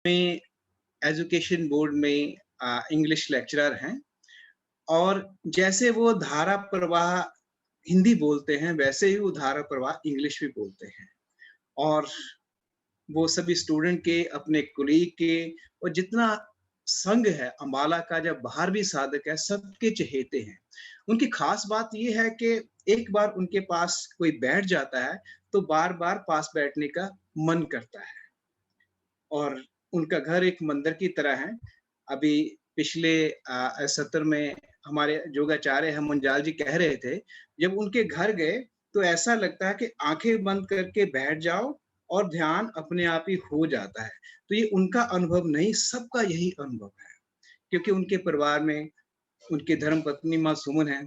में education board में English lecturer हैं और जैसे वो धारा प्रवाह हिंदी बोलते हैं, वैसे ही वो धारा प्रवाह इंग्लिश भी बोलते हैं। और वो सभी स्टूडेंट के, अपने कोलीग के और जितना संघ है अम्बाला का, जब बाहर भी साधक है, सबके चहेते हैं। उनकी खास बात ये है कि एक बार उनके पास कोई बैठ जाता है, तो बार-बार पास बैठने का मन करता है। और उनका घर एक मंदिर की तरह है। अभी पिछले सत्र में हमारे योगाचार्य हैं मुंजाल जी कह रहे थे, जब उनके घर गए तो ऐसा लगता है कि आँखें बंद करके बैठ जाओ और ध्यान अपने आप ही हो जाता है। तो ये उनका अनुभव नहीं, सबका यही अनुभव है। क्योंकि उनके परिवार में उनकी धर्मपत्नी माँ सुमन हैं,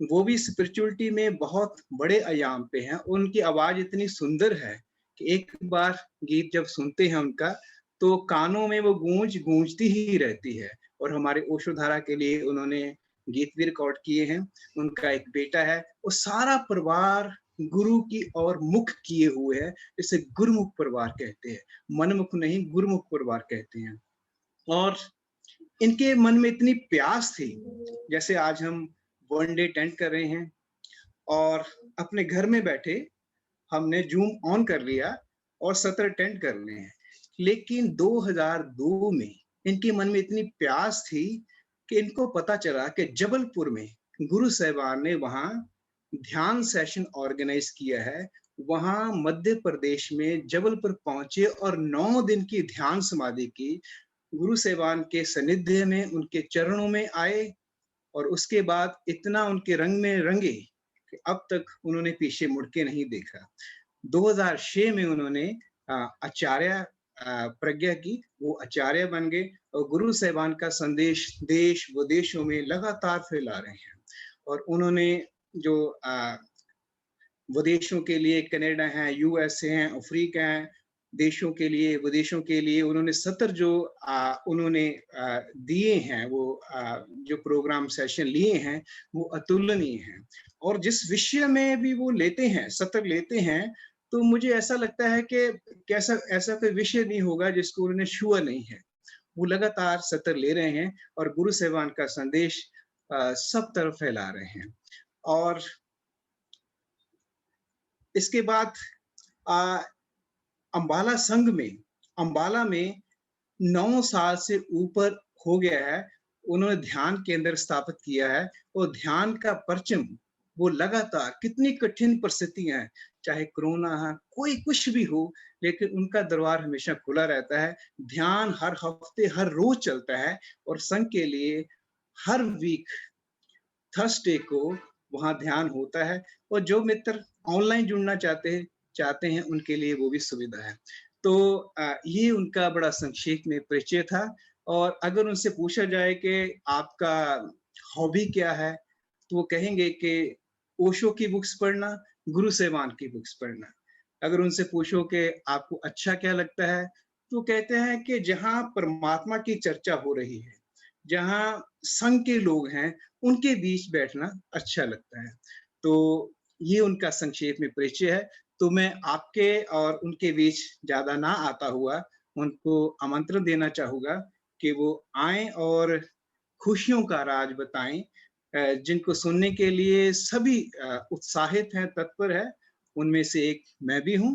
वो भी स्पिरिचुअलिटी में बहुत बड़े आयाम पे हैं। उनकी आवाज़ इतनी सुंदर है कि एक बार गीत जब सुनते हैं उनका, तो कानों में वो गूंज गूंजती ही रहती है। और हमारे ओशो धारा के लिए उन्होंने गीत भी रिकॉर्ड किए हैं। उनका एक बेटा है, वो सारा परिवार गुरु की ओर मुख किए हुए है, इसे गुरुमुख परिवार कहते हैं। मनमुख नहीं, गुरुमुख परिवार कहते हैं। और इनके मन में इतनी प्यास थी, जैसे आज हम वन डे टेंट कर रहे हैं और अपने घर में बैठे हमने जूम ऑन कर लिया और सत्र अटेंड कर रहे हैं। लेकिन 2002 में इनके मन में इतनी प्यास थी कि इनको पता चला कि जबलपुर में गुरु साहिबान ने वहाँ ध्यान सेशन ऑर्गेनाइज किया है। वहाँ मध्य प्रदेश में जबलपुर पहुँचे और 9 दिन की ध्यान समाधि की। गुरु साहिबान के सानिध्य में, उनके चरणों में आए और उसके बाद इतना उनके रंग में रंगे कि अब तक उन्होंने पीछे मुड़ के नहीं देखा। 2006 में उन्होंने आचार्य प्रज्ञा की, वो आचार्य बन गए और गुरु साहिबान का संदेश देश विदेशों में लगातार फैला रहे हैं। और उन्होंने जो विदेशों के लिए कनाडा है, यूएसए हैं, अफ्रीका हैं, देशों के लिए, विदेशों के लिए उन्होंने सत्र जो उन्होंने दिए हैं, वो जो प्रोग्राम सेशन लिए हैं, वो अतुलनीय हैं। और जिस विषय में भी वो लेते हैं, सत्र लेते हैं, तो मुझे ऐसा लगता है कि कैसा ऐसा कोई विषय नहीं होगा जिसको उन्होंने छुआ नहीं है। वो लगातार सत्र ले रहे हैं और गुरु साहिबान का संदेश सब तरफ फैला रहे हैं। और इसके बाद अ, अम्बाला संघ में, अम्बाला में 9 साल से ऊपर हो गया है, उन्होंने ध्यान केंद्र स्थापित किया है और ध्यान का परचम वो लगातार, कितनी कठिन परिस्थितियाँ हैं, चाहे कोरोना है, कोई कुछ भी हो, लेकिन उनका दरबार हमेशा खुला रहता है। ध्यान हर हफ्ते, हर रोज़ चलता है और संघ के लिए हर वीक थर्सडे को वहाँ ध्यान होता है। और जो मित्र ऑनलाइन जुड़ना चाहते हैं उनके लिए वो भी सुविधा है। तो ये उनका बड़ा संक्षेप में परिचय था। और अगर उनसे पूछा जाए कि आपका हॉबी क्या है, तो वो कहेंगे कि ओशो की बुक्स पढ़ना, गुरु साहिबान की बुक्स पढ़ना। अगर उनसे पूछो कि आपको अच्छा क्या लगता है, तो कहते हैं कि जहाँ परमात्मा की चर्चा हो रही है, जहाँ संघ के लोग हैं, उनके बीच बैठना अच्छा लगता है। तो ये उनका संक्षेप में परिचय है। तो मैं आपके और उनके बीच ज़्यादा ना आता हुआ उनको आमंत्रण देना चाहूँगा कि वो आएँ और खुशियों का राज बताएँ, जिनको सुनने के लिए सभी उत्साहित हैं, तत्पर हैं। उनमें से एक मैं भी हूँ।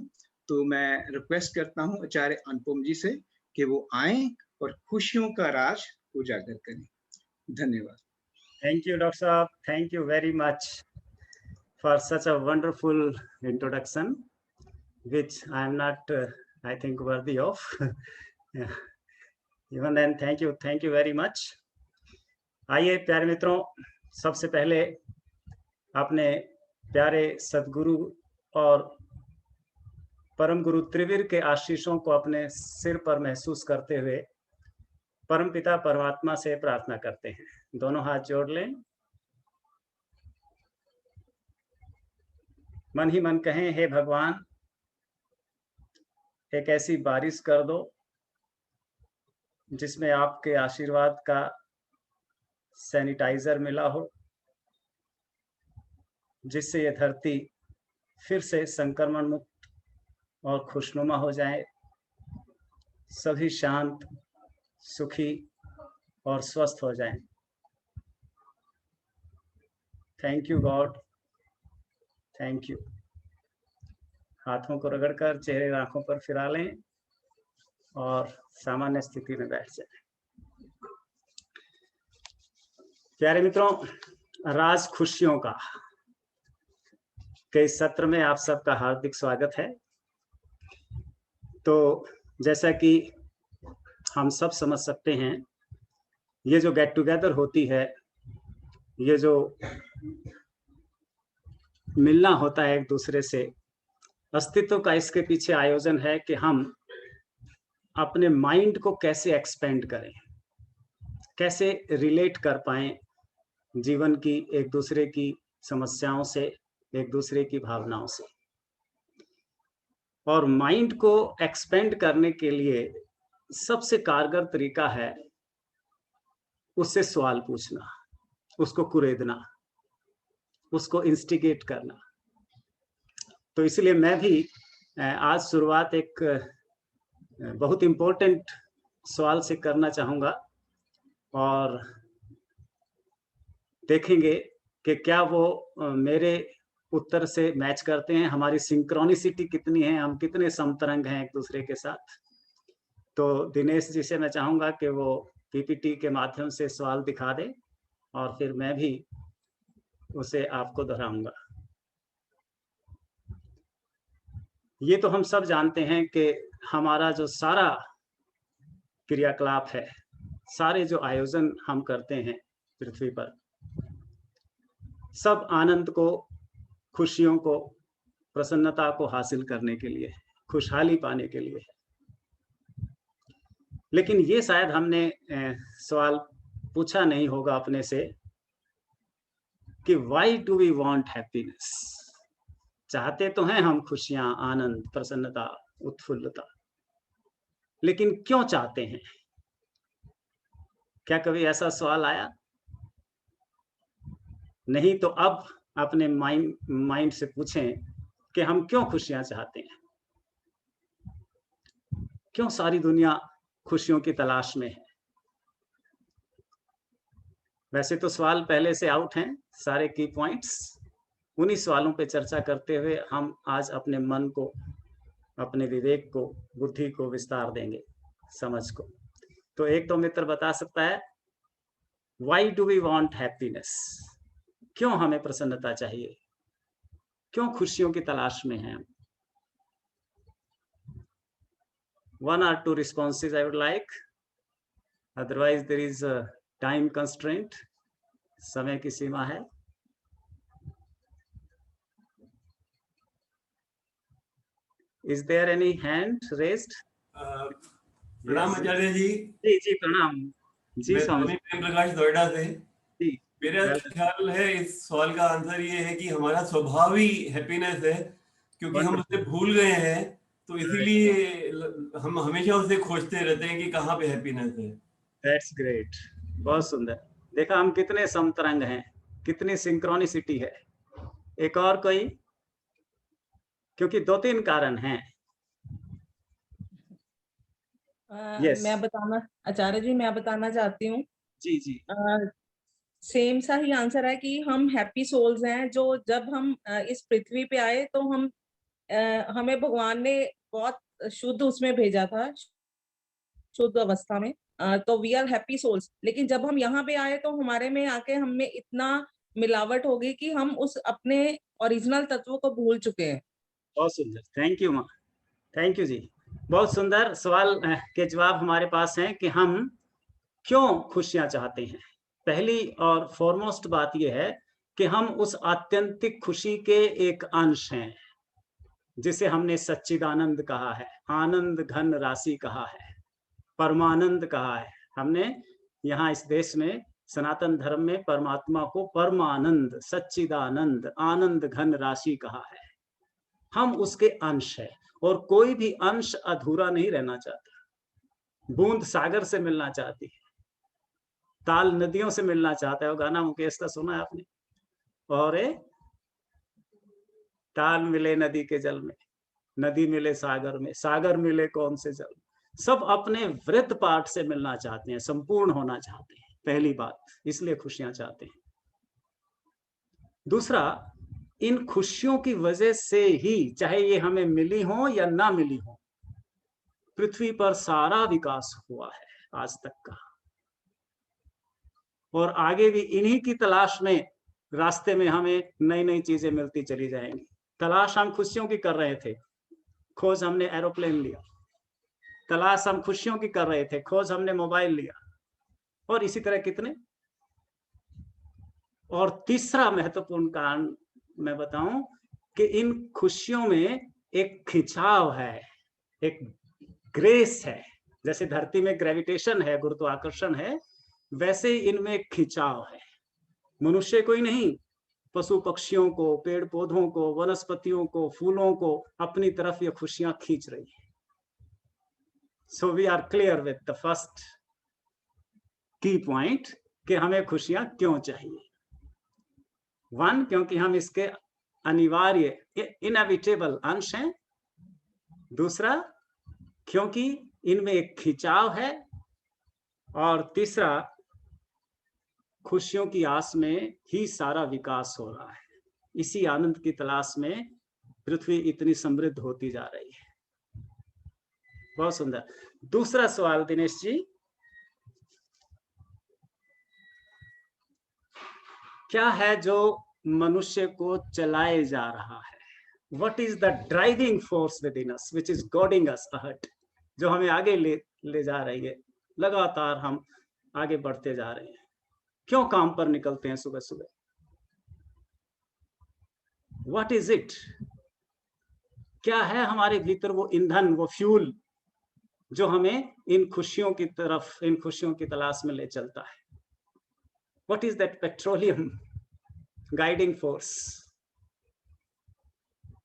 तो मैं रिक्वेस्ट करता हूँ आचार्य अनुपम जी से कि वो आएँ और खुशियों का राज उजागर करें। धन्यवाद। Thank you, Dr. Saab. Thank you very much for such a wonderful introduction, which I am not, I think, worthy of. Yeah. Even then, thank you very much. आइए प्यारे मित्रों, सबसे पहले अपने प्यारे सदगुरु और परम गुरु त्रिवीर के आशीषों को अपने सिर पर महसूस करते हुए परमपिता परमात्मा से प्रार्थना करते हैं। दोनों हाथ जोड़ लें, मन ही मन कहें, हे भगवान, एक ऐसी बारिश कर दो जिसमें आपके आशीर्वाद का सैनिटाइजर मिला हो, जिससे ये धरती फिर से संक्रमण मुक्त और खुशनुमा हो जाए। सभी शांत, सुखी और स्वस्थ हो जाएं। Thank you God, thank you. हाथों को रगड़कर चेहरे आंखों पर फिरा लें और सामान्य स्थिति में बैठ जाएं। प्यारे मित्रों, राज खुशियों का के इस सत्र में आप सबका हार्दिक स्वागत है। तो जैसा कि हम सब समझ सकते हैं, ये जो गेट टुगेदर होती है, ये जो मिलना होता है एक दूसरे से, अस्तित्व का इसके पीछे आयोजन है कि हम अपने माइंड को कैसे एक्सपेंड करें, कैसे रिलेट कर पाएं जीवन की एक दूसरे की समस्याओं से, एक दूसरे की भावनाओं से। और माइंड को एक्सपेंड करने के लिए सबसे कारगर तरीका है उससे सवाल पूछना, उसको कुरेदना, उसको इंस्टिगेट करना। तो इसलिए मैं भी आज शुरुआत एक बहुत इम्पोर्टेंट सवाल से करना चाहूँगा और देखेंगे कि क्या वो मेरे उत्तर से मैच करते हैं, हमारी सिंक्रोनिसिटी कितनी है, हम कितने समतरंग हैं एक दूसरे के साथ। तो दिनेश जी से मैं चाहूँगा कि वो पीपीटी के माध्यम से सवाल दिखा दे और फिर मैं भी उसे आपको दोहराऊंगा। ये तो हम सब जानते हैं कि हमारा जो सारा क्रियाकलाप है, सारे जो आयोजन हम करते हैं पृथ्वी पर, सब आनंद को, खुशियों को, प्रसन्नता को हासिल करने के लिए, खुशहाली पाने के लिए। लेकिन ये शायद हमने सवाल पूछा नहीं होगा अपने से कि why do we want happiness. चाहते तो हैं हम खुशियां, आनंद, प्रसन्नता, उत्फुल्लता, लेकिन क्यों चाहते हैं? क्या कभी ऐसा सवाल आया? नहीं तो अब अपने माइंड से पूछें कि हम क्यों खुशियां चाहते हैं, क्यों सारी दुनिया खुशियों की तलाश में है। वैसे तो सवाल पहले से आउट हैं, सारे की पॉइंट्स। उन्हीं सवालों पे चर्चा करते हुए हम आज अपने मन को, अपने विवेक को, बुद्धि को विस्तार देंगे, समझ को। तो एक तो मित्र बता सकता है, why do we want happiness, क्यों हमें प्रसन्नता चाहिए, क्यों खुशियों की तलाश में हैं? 1 or 2 responses I would like, otherwise there is a time constraint, समय की सीमा है। Is there any hand raised? प्रणाम आचार्य जी। जी प्रणाम जी। मैं स्वामी प्रेम प्रकाश नोएडा से। मेरा ख्याल है इस सवाल का आंसर ये है कि हमारा स्वभाव ही हैप्पीनेस है, क्योंकि हम उसे भूल गए हैं, तो इसीलिए हम हमेशा उसे खोजते रहते हैं कि कहाँ पे हैप्पीनेस है। That's great, बहुत सुंदर। देखा हम कितने समतरंग हैं, कितनी सिंक्रोनिसिटी है। एक और कोई? क्योंकि 2-3 कारण हैं। yes. मैं बताना, आचार्य जी मैं बताना चाहती हूँ। जी जी। सेम सा ही आंसर है कि हम हैप्पी सोल्स हैं, जो जब हम इस पृथ्वी पे आए तो हमें भगवान ने बहुत शुद्ध उसमें भेजा था, शुद्ध अवस्था में, तो वी आर हैप्पी सोल्स। लेकिन जब हम यहाँ पे आए तो हमारे में आके हमें इतना मिलावट हो गई कि हम उस अपने ओरिजिनल तत्व को भूल चुके हैं। बहुत सुंदर, थैंक यू माँ, थैंक यू जी। बहुत सुंदर सवाल के जवाब हमारे पास हैं कि हम क्यों खुशियां चाहते हैं। पहली और फॉरमोस्ट बात यह है कि हम उस आत्यंतिक खुशी के एक अंश हैं, जिसे हमने सच्चिदानंद कहा है, आनंद घन राशि कहा है, परमानंद कहा है। हमने यहाँ इस देश में सनातन धर्म में परमात्मा को परमानंद, सच्चिदानंद, आनंद घन राशि कहा है। हम उसके अंश है और कोई भी अंश अधूरा नहीं रहना चाहता। बूंद सागर से मिलना चाहती है, ताल नदियों से मिलना चाहता है। वो गाना मुकेश का सुना है आपने? और ताल मिले नदी के जल में, नदी मिले सागर में, सागर मिले कौन से जल। सब अपने वृत्त पाठ से मिलना चाहते हैं, संपूर्ण होना चाहते हैं, पहली बात, इसलिए खुशियां चाहते हैं। दूसरा, इन खुशियों की वजह से ही, चाहे ये हमें मिली हो या ना मिली हो, पृथ्वी पर सारा विकास हुआ है आज तक का, और आगे भी इन्हीं की तलाश में रास्ते में हमें नई नई चीजें मिलती चली जाएंगी। तलाश हम खुशियों की कर रहे थे, खोज हमने एरोप्लेन लिया। तलाश हम खुशियों की कर रहे थे, खोज हमने मोबाइल लिया, और इसी तरह कितने। और तीसरा महत्वपूर्ण कारण मैं बताऊं कि इन खुशियों में एक खिंचाव है, एक ग्रेस है। जैसे धरती में ग्रेविटेशन है, गुरुत्वाकर्षण है, वैसे ही इनमें एक खिंचाव है। मनुष्य को ही नहीं, पशु पक्षियों को, पेड़ पौधों को, वनस्पतियों को, फूलों को अपनी तरफ ये खुशियां खींच रही है। So we are clear with the first key point कि हमें खुशियां क्यों चाहिए। वन, क्योंकि हम इसके अनिवार्य इनएविटेबल अंश हैं। दूसरा, क्योंकि इनमें एक खिंचाव है। और तीसरा, खुशियों की आस में ही सारा विकास हो रहा है। इसी आनंद की तलाश में पृथ्वी इतनी समृद्ध होती जा रही है। बहुत सुंदर। दूसरा सवाल दिनेश जी, क्या है जो मनुष्य को चलाए जा रहा है? What is the driving force within us, which is guiding us ahead? जो हमें आगे ले जा रही है, लगातार हम आगे बढ़ते जा रहे हैं। क्यों काम पर निकलते हैं सुबह सुबह? What is it? क्या है हमारे भीतर वो ईंधन, वो फ्यूल जो हमें इन खुशियों की तरफ, इन खुशियों की तलाश में ले चलता है? What is that petroleum guiding force?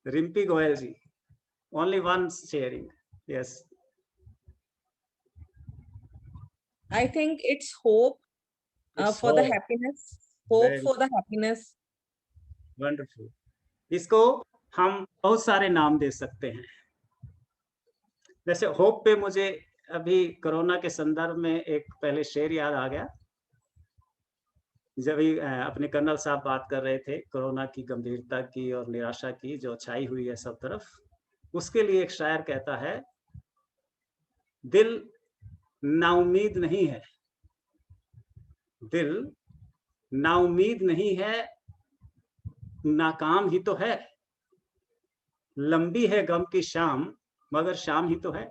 Rimpi Goyal ji, only one sharing. Yes. I think it's hope, It's for the hope. happiness. Hope Very for the happiness. Wonderful. इसको हम बहुत सारे नाम दे सकते हैं। जैसे होप पे मुझे अभी कोरोना के संदर्भ में एक पहले शेर याद आ गया। जब अपने कर्नल साहब बात कर रहे थे कोरोना की गंभीरता की और निराशा की जो छाई हुई है सब तरफ, उसके लिए एक शायर कहता है, दिल नाउम्मीद नहीं है, दिल नाउम्मीद नहीं है, नाकाम ही तो है, लंबी है गम की शाम मगर शाम ही तो है।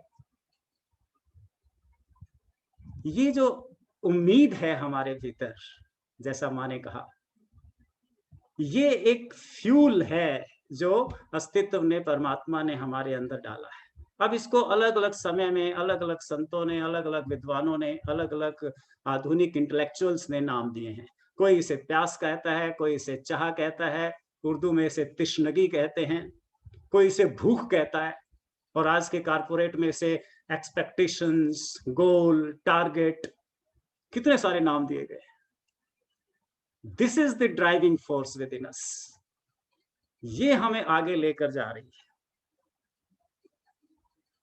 ये जो उम्मीद है हमारे भीतर, जैसा माँ ने कहा, ये एक फ्यूल है जो अस्तित्व ने, परमात्मा ने हमारे अंदर डाला है। अब इसको अलग अलग समय में अलग अलग संतों ने, अलग अलग विद्वानों ने, अलग अलग आधुनिक इंटेलेक्चुअल्स ने नाम दिए हैं। कोई इसे प्यास कहता है, कोई इसे चाह कहता है, उर्दू में इसे तिश्नगी कहते हैं, कोई इसे भूख कहता है, और आज के कारपोरेट में इसे एक्सपेक्टेशंस, गोल, टारगेट, कितने सारे नाम दिए गए। This is the driving force within us. ये हमें आगे लेकर जा रही है।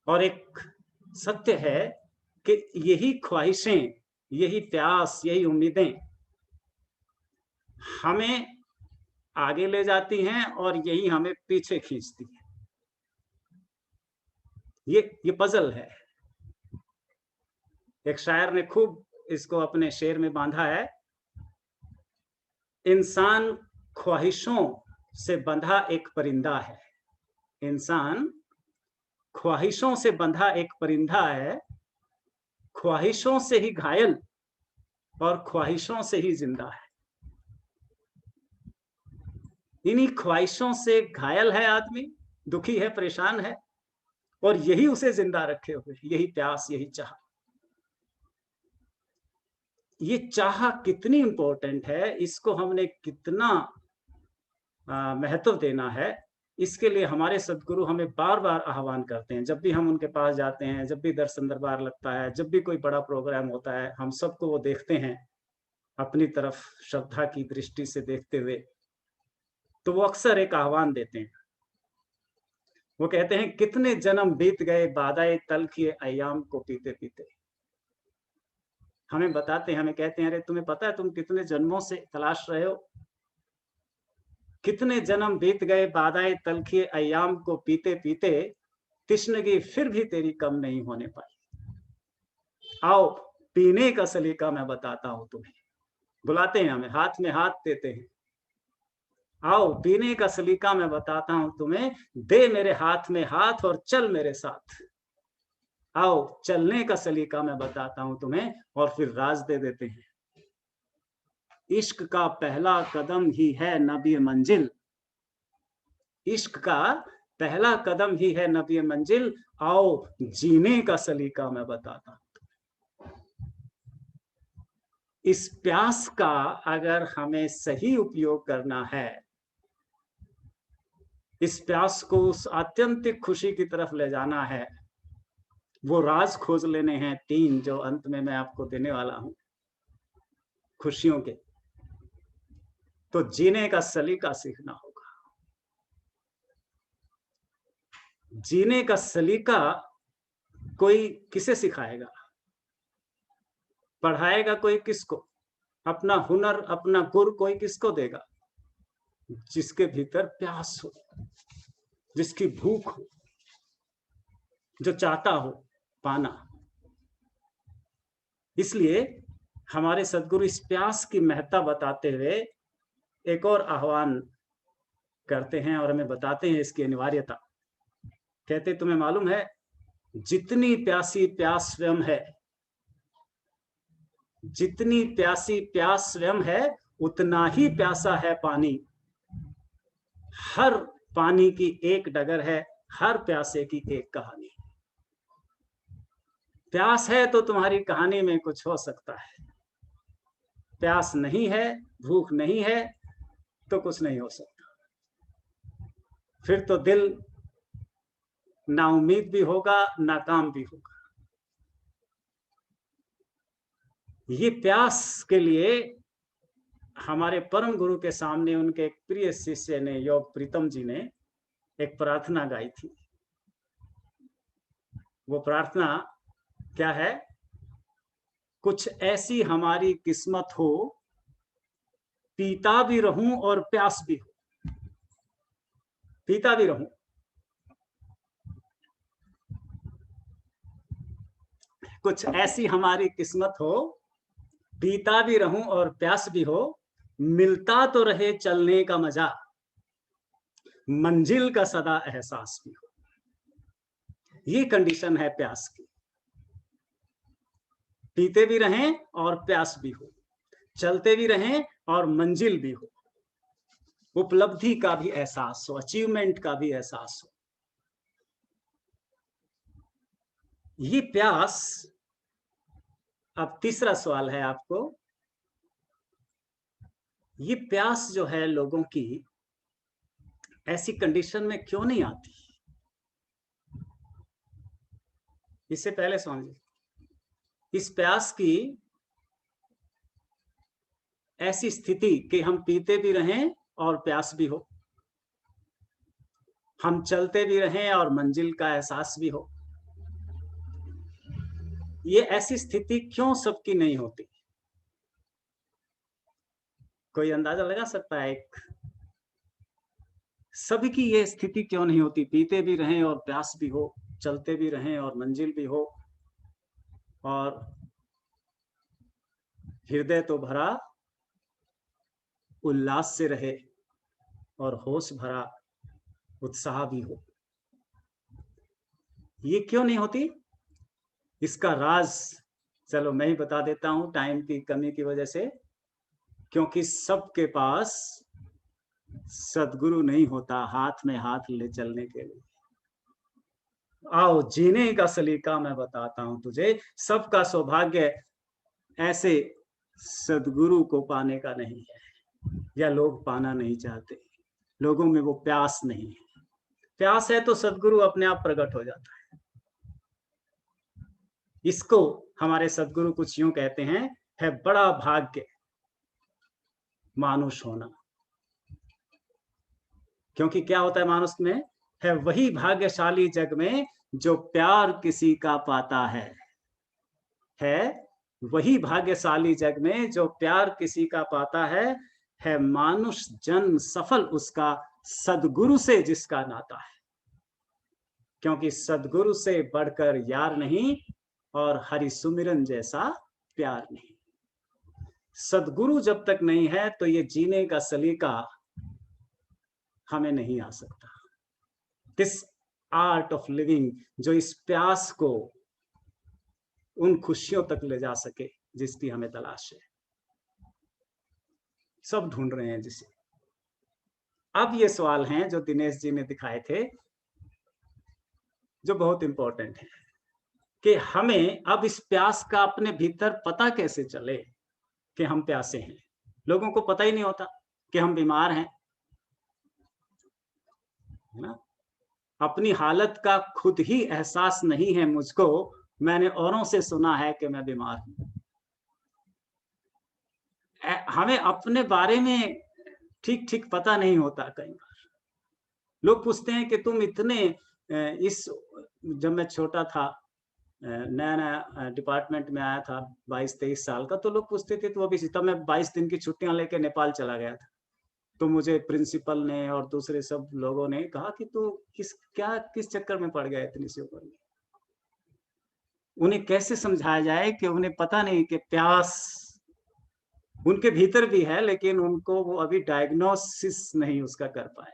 और एक सत्य है कि यही ख्वाहिशें, यही प्यास, यही उम्मीदें हमें आगे ले जाती हैं और यही हमें पीछे खींचती है। ये पजल है। एक शायर ने खूब इसको अपने शेर में बांधा है, इंसान ख्वाहिशों से बंधा एक परिंदा है, इंसान ख्वाहिशों से बंधा एक परिंदा है, ख्वाहिशों से ही घायल और ख्वाहिशों से ही जिंदा है। इन्हीं ख्वाहिशों से घायल है आदमी, दुखी है, परेशान है, और यही उसे जिंदा रखे हुए, यही प्यास, यही चाह। ये चाह कितनी इंपॉर्टेंट है, इसको हमने कितना महत्व देना है, इसके लिए हमारे सदगुरु हमें बार बार आह्वान करते हैं। जब भी हम उनके पास जाते हैं, जब भी दर्शन दरबार लगता है, जब भी कोई बड़ा प्रोग्राम होता है, हम सबको वो देखते हैं अपनी तरफ श्रद्धा की दृष्टि से देखते हुए, तो वो अक्सर एक आह्वान देते हैं, वो कहते हैं कितने जन्म बीत गए बादाए तल्ख ये अय्याम को पीते पीते। हमें बताते हैं, हमें कहते हैं अरे तुम्हें पता है तुम कितने जन्मों से तलाश रहे हो, कितने जन्म बीत गए बादाए तल्ख ये अय्याम को पीते पीते, तिश्नगी फिर भी तेरी कम नहीं होने पाई। आओ पीने का सलीका मैं बताता हूं तुम्हें। बुलाते हैं हमें, हाथ में हाथ देते हैं, आओ पीने का सलीका मैं बताता हूं तुम्हें, दे मेरे हाथ में हाथ और चल मेरे साथ। आओ चलने का सलीका मैं बताता हूं तुम्हें, और फिर राज दे देते हैं। इश्क का पहला कदम ही है नबी मंजिल, इश्क का पहला कदम ही है नबी मंजिल, आओ जीने का सलीका मैं बताता हूं। इस प्यास का अगर हमें सही उपयोग करना है, इस प्यास को उस आत्यंतिक खुशी की तरफ ले जाना है, वो राज खोज लेने हैं 3 जो अंत में मैं आपको देने वाला हूं खुशियों के, तो जीने का सलीका सीखना होगा। जीने का सलीका कोई किसे सिखाएगा? पढ़ाएगा कोई किसको? अपना हुनर, अपना गुर कोई किसको देगा? जिसके भीतर प्यास हो, जिसकी भूख हो, जो चाहता हो पाना। इसलिए हमारे सद्गुरु इस प्यास की महत्ता बताते हुए एक और आह्वान करते हैं और हमें बताते हैं इसकी अनिवार्यता। कहते तुम्हें मालूम है जितनी प्यासी प्यास स्वयं है, जितनी प्यासी प्यास स्वयं है, उतना ही प्यासा है पानी। हर पानी की एक डगर है, हर प्यासे की एक कहानी। प्यास है तो तुम्हारी कहानी में कुछ हो सकता है, प्यास नहीं है, भूख नहीं है, तो कुछ नहीं हो सकता। फिर तो दिल नाउम्मीद भी होगा, नाकाम भी होगा। ये प्यास के लिए हमारे परम गुरु के सामने उनके एक प्रिय शिष्य ने, योग प्रीतम जी ने एक प्रार्थना गाई थी। वो प्रार्थना क्या है? कुछ ऐसी हमारी किस्मत हो, पीता भी रहूं और प्यास भी हो। पीता भी रहूं, कुछ ऐसी हमारी किस्मत हो, पीता भी रहूं और प्यास भी हो, मिलता तो रहे चलने का मजा, मंजिल का सदा एहसास भी हो। ये कंडीशन है प्यास की। पीते भी रहें और प्यास भी हो, चलते भी रहें और मंजिल भी हो, उपलब्धि का भी एहसास हो, अचीवमेंट का भी एहसास हो। ये प्यास, अब तीसरा सवाल है आपको, ये प्यास जो है लोगों की ऐसी कंडीशन में क्यों नहीं आती? इससे पहले समझिए, इस प्यास की ऐसी स्थिति कि हम पीते भी रहें और प्यास भी हो, हम चलते भी रहें और मंजिल का एहसास भी हो, ये ऐसी स्थिति क्यों सबकी नहीं होती? कोई अंदाजा लगा सकता है? सभी की ये स्थिति क्यों नहीं होती? पीते भी रहें और प्यास भी हो, चलते भी रहें और मंजिल भी हो, और हृदय तो भरा उल्लास से रहे और होश भरा उत्साह भी हो। ये क्यों नहीं होती? इसका राज चलो मैं ही बता देता हूं, टाइम की कमी की वजह से। क्योंकि सबके पास सद्गुरु नहीं होता हाथ में हाथ ले चलने के लिए। आओ जीने का सलीका मैं बताता हूं तुझे, सबका सौभाग्य ऐसे सद्गुरु को पाने का नहीं है, या लोग पाना नहीं चाहते, लोगों में वो प्यास नहीं है। प्यास है तो सद्गुरु अपने आप प्रकट हो जाता है। इसको हमारे सद्गुरु कुछ यूं कहते हैं, है बड़ा भाग्य मानुष होना। क्योंकि क्या होता है मानुष में? है वही भाग्यशाली जग में जो प्यार किसी का पाता है वही भाग्यशाली जग में जो प्यार किसी का पाता है मानुष जन्म सफल उसका सदगुरु से जिसका नाता है, क्योंकि सदगुरु से बढ़कर यार नहीं और हरि सुमिरन जैसा प्यार नहीं। सदगुरु जब तक नहीं है तो ये जीने का सलीका हमें नहीं आ सकता। दिस आर्ट ऑफ लिविंग, जो इस प्यास को उन खुशियों तक ले जा सके जिसकी हमें तलाश है, सब ढूंढ रहे हैं जिसे। अब ये सवाल हैं जो दिनेश जी ने दिखाए थे, जो बहुत इंपॉर्टेंट है कि हमें अब इस प्यास का अपने भीतर पता कैसे चले कि हम प्यासे हैं। लोगों को पता ही नहीं होता कि हम बीमार हैं, है ना। अपनी हालत का खुद ही एहसास नहीं है मुझको, मैंने औरों से सुना है कि मैं बीमार हूं। हमें अपने बारे में ठीक ठीक पता नहीं होता। कई बार लोग पूछते हैं कि तुम इतने जब मैं छोटा था, नया नया डिपार्टमेंट में आया था, 22-23 साल का, तो लोग पूछते थे तो अभी तब मैं 22 दिन की छुट्टियां लेके नेपाल चला गया था। तो मुझे प्रिंसिपल ने और दूसरे सब लोगों ने कहा कि तू किस चक्कर में पड़ गया इतनी सी उम्र में। उन्हें कैसे समझाया जाए कि उन्हें पता नहीं कि प्यास उनके भीतर भी है, लेकिन उनको वो अभी डायग्नोसिस नहीं उसका कर पाए।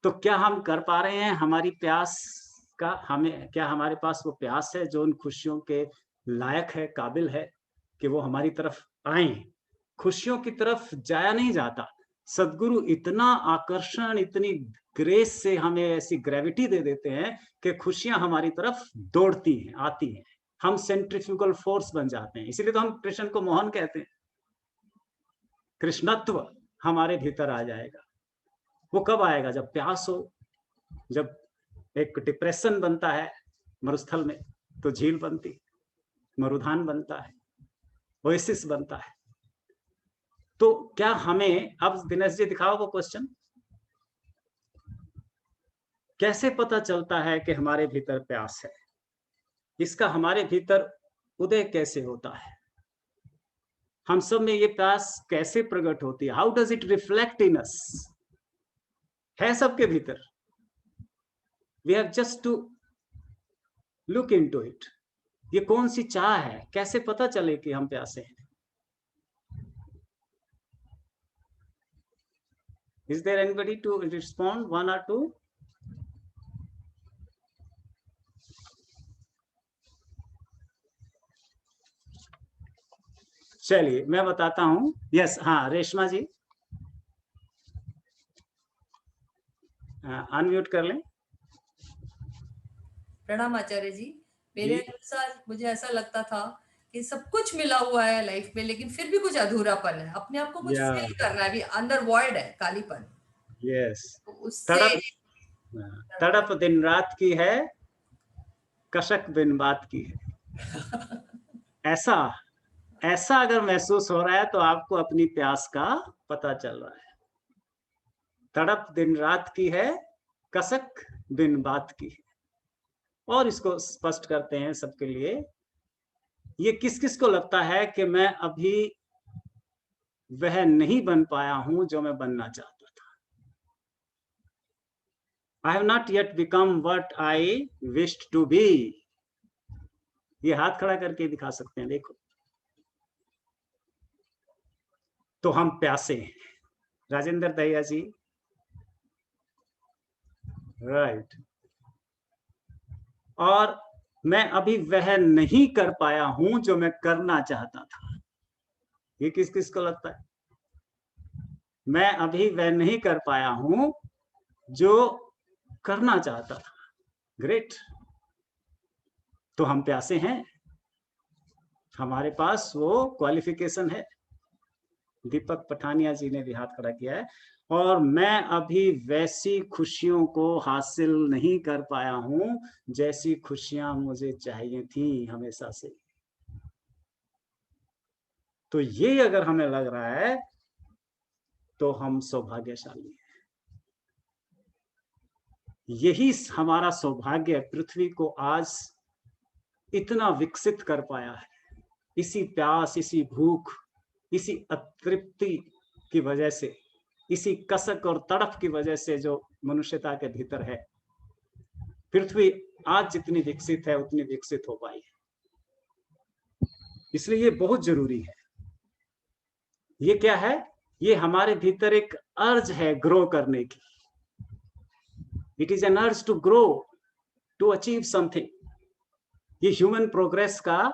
तो क्या हम कर पा रहे हैं हमारी प्यास का? क्या हमारे पास वो प्यास है जो उन खुशियों के लायक है, काबिल है कि वो हमारी तरफ आए? खुशियों की तरफ जाया नहीं जाता। सदगुरु इतना आकर्षण, इतनी ग्रेस से हमें ऐसी ग्रेविटी दे देते हैं कि खुशियां हमारी तरफ दौड़ती हैं, आती हैं। हम सेंट्रीफ्यूगल फोर्स बन जाते हैं। इसीलिए तो हम कृष्ण को मोहन कहते हैं। कृष्णत्व हमारे भीतर आ जाएगा। वो कब आएगा? जब प्यास हो, जब एक डिप्रेशन बनता है मरुस्थल में तो झील बनती, मरुधान बनता है, ओएसिस बनता है। तो क्या हमें, अब दिनेश जी दिखाओ वो क्वेश्चन, कैसे पता चलता है कि हमारे भीतर प्यास है? इसका हमारे भीतर उदय कैसे होता है? हम सब में ये प्यास कैसे प्रकट होती है? How does it reflect in us? है सबके भीतर। We have just to look into it. ये कौन सी चाह है? कैसे पता चले कि हम प्यासे हैं? Is there anybody to respond? One or two? चलिए मैं बताता हूं। यस, हाँ, रेशमा जी अनम्यूट कर लें। प्रणाम आचार्य जी। मेरे अनुसार मुझे ऐसा लगता था कि सब कुछ मिला हुआ है लाइफ में, लेकिन फिर भी कुछ अधूरापन है। अपने आप को कुछ फील करना है, अभी अंदर वॉइड है, कालीपन। यस, उससे तड़प दिन रात की है, कशक बिन बात की है। ऐसा अगर महसूस हो रहा है तो आपको अपनी प्यास का पता चल रहा है। तड़प दिन रात की है, कसक बिन बात की है। और इसको स्पष्ट करते हैं सबके लिए। ये किस किस को लगता है कि मैं अभी वह नहीं बन पाया हूं जो मैं बनना चाहता था? I have not yet become what I wished to be. ये हाथ खड़ा करके दिखा सकते हैं, देखो। तो हम प्यासे हैं। राजेंद्र दहिया जी, राइट। और मैं अभी वह नहीं कर पाया हूं जो मैं करना चाहता था। ये किस किस को लगता है? मैं अभी वह नहीं कर पाया हूं जो करना चाहता था। ग्रेट। तो हम प्यासे हैं, हमारे पास वो क्वालिफिकेशन है। दीपक पठानिया जी ने भी हाथ खड़ा किया है। और मैं अभी वैसी खुशियों को हासिल नहीं कर पाया हूं जैसी खुशियां मुझे चाहिए थी हमेशा से। तो ये अगर हमें लग रहा है तो हम सौभाग्यशाली हैं। यही हमारा सौभाग्य पृथ्वी को आज इतना विकसित कर पाया है। इसी प्यास, इसी भूख, इसी अतृप्ति की वजह से, इसी कसक और तड़प की वजह से जो मनुष्यता के भीतर है, पृथ्वी आज जितनी विकसित है उतनी विकसित हो पाई है। इसलिए ये बहुत जरूरी है। ये क्या है? ये हमारे भीतर एक अर्ज है ग्रो करने की। It is an urge to grow, to achieve something. ये ह्यूमन प्रोग्रेस का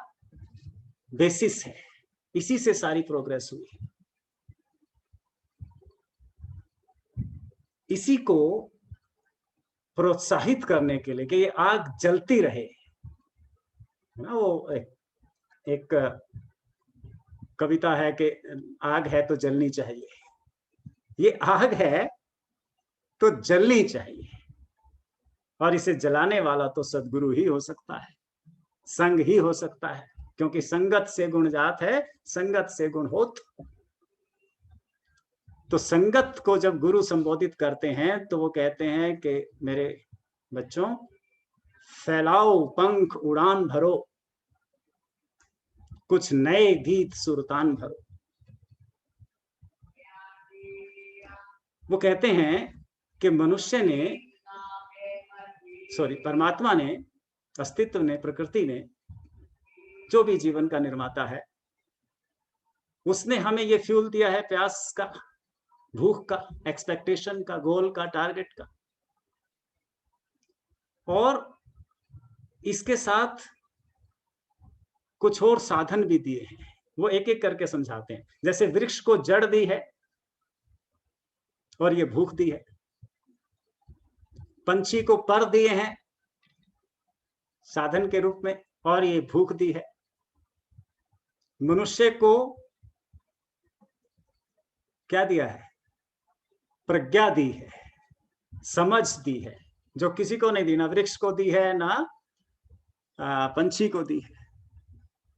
बेसिस है, इसी से सारी प्रोग्रेस हुई। इसी को प्रोत्साहित करने के लिए कि ये आग जलती रहे ना। वो एक कविता है कि आग है तो जलनी चाहिए। ये आग है तो जलनी चाहिए, और इसे जलाने वाला तो सद्गुरु ही हो सकता है, संग ही हो सकता है, क्योंकि संगत से गुण जात है, संगत से गुण होत। तो संगत को जब गुरु संबोधित करते हैं तो वो कहते हैं कि मेरे बच्चों, फैलाओ पंख उड़ान भरो, कुछ नए गीत सुरतान भरो। वो कहते हैं कि मनुष्य ने, परमात्मा ने, अस्तित्व ने, प्रकृति ने, जो भी जीवन का निर्माता है, उसने हमें ये फ्यूल दिया है प्यास का, भूख का, एक्सपेक्टेशन का, गोल का, टारगेट का। और इसके साथ कुछ और साधन भी दिए हैं। वो एक एक करके समझाते हैं। जैसे वृक्ष को जड़ दी है और ये भूख दी है। पंछी को पर दिए हैं साधन के रूप में और ये भूख दी है। मनुष्य को क्या दिया है? प्रज्ञा दी है, समझ दी है, जो किसी को नहीं दी, ना वृक्ष को दी है, ना पंछी को दी है।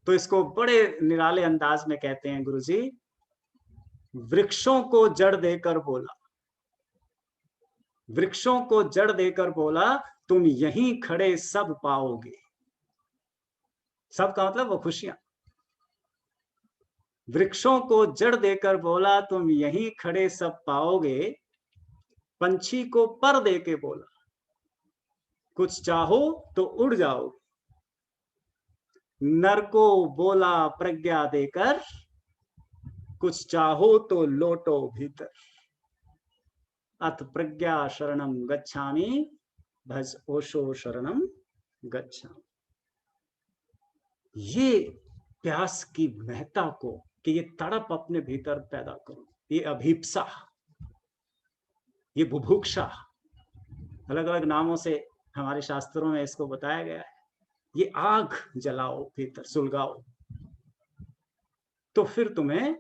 तो इसको बड़े निराले अंदाज में कहते हैं गुरुजी, वृक्षों को जड़ देकर बोला, वृक्षों को जड़ देकर बोला, तुम यहीं खड़े सब पाओगे। सब का मतलब वो खुशियां। वृक्षों को जड़ देकर बोला, तुम यहीं खड़े सब पाओगे। पंछी को पर दे के बोला, कुछ चाहो तो उड़ जाओगे। नर को बोला प्रज्ञा देकर, कुछ चाहो तो लौटो भीतर। अथ प्रज्ञा शरणम गच्छामि, भज ओशो शरणम गच्छामि। ये प्यास की महत्ता को, कि ये तड़प अपने भीतर पैदा करो, ये अभीप्सा, ये बुभुक्षा, अलग अलग नामों से हमारे शास्त्रों में इसको बताया गया है। ये आग जलाओ भीतर, सुलगाओ, तो फिर तुम्हें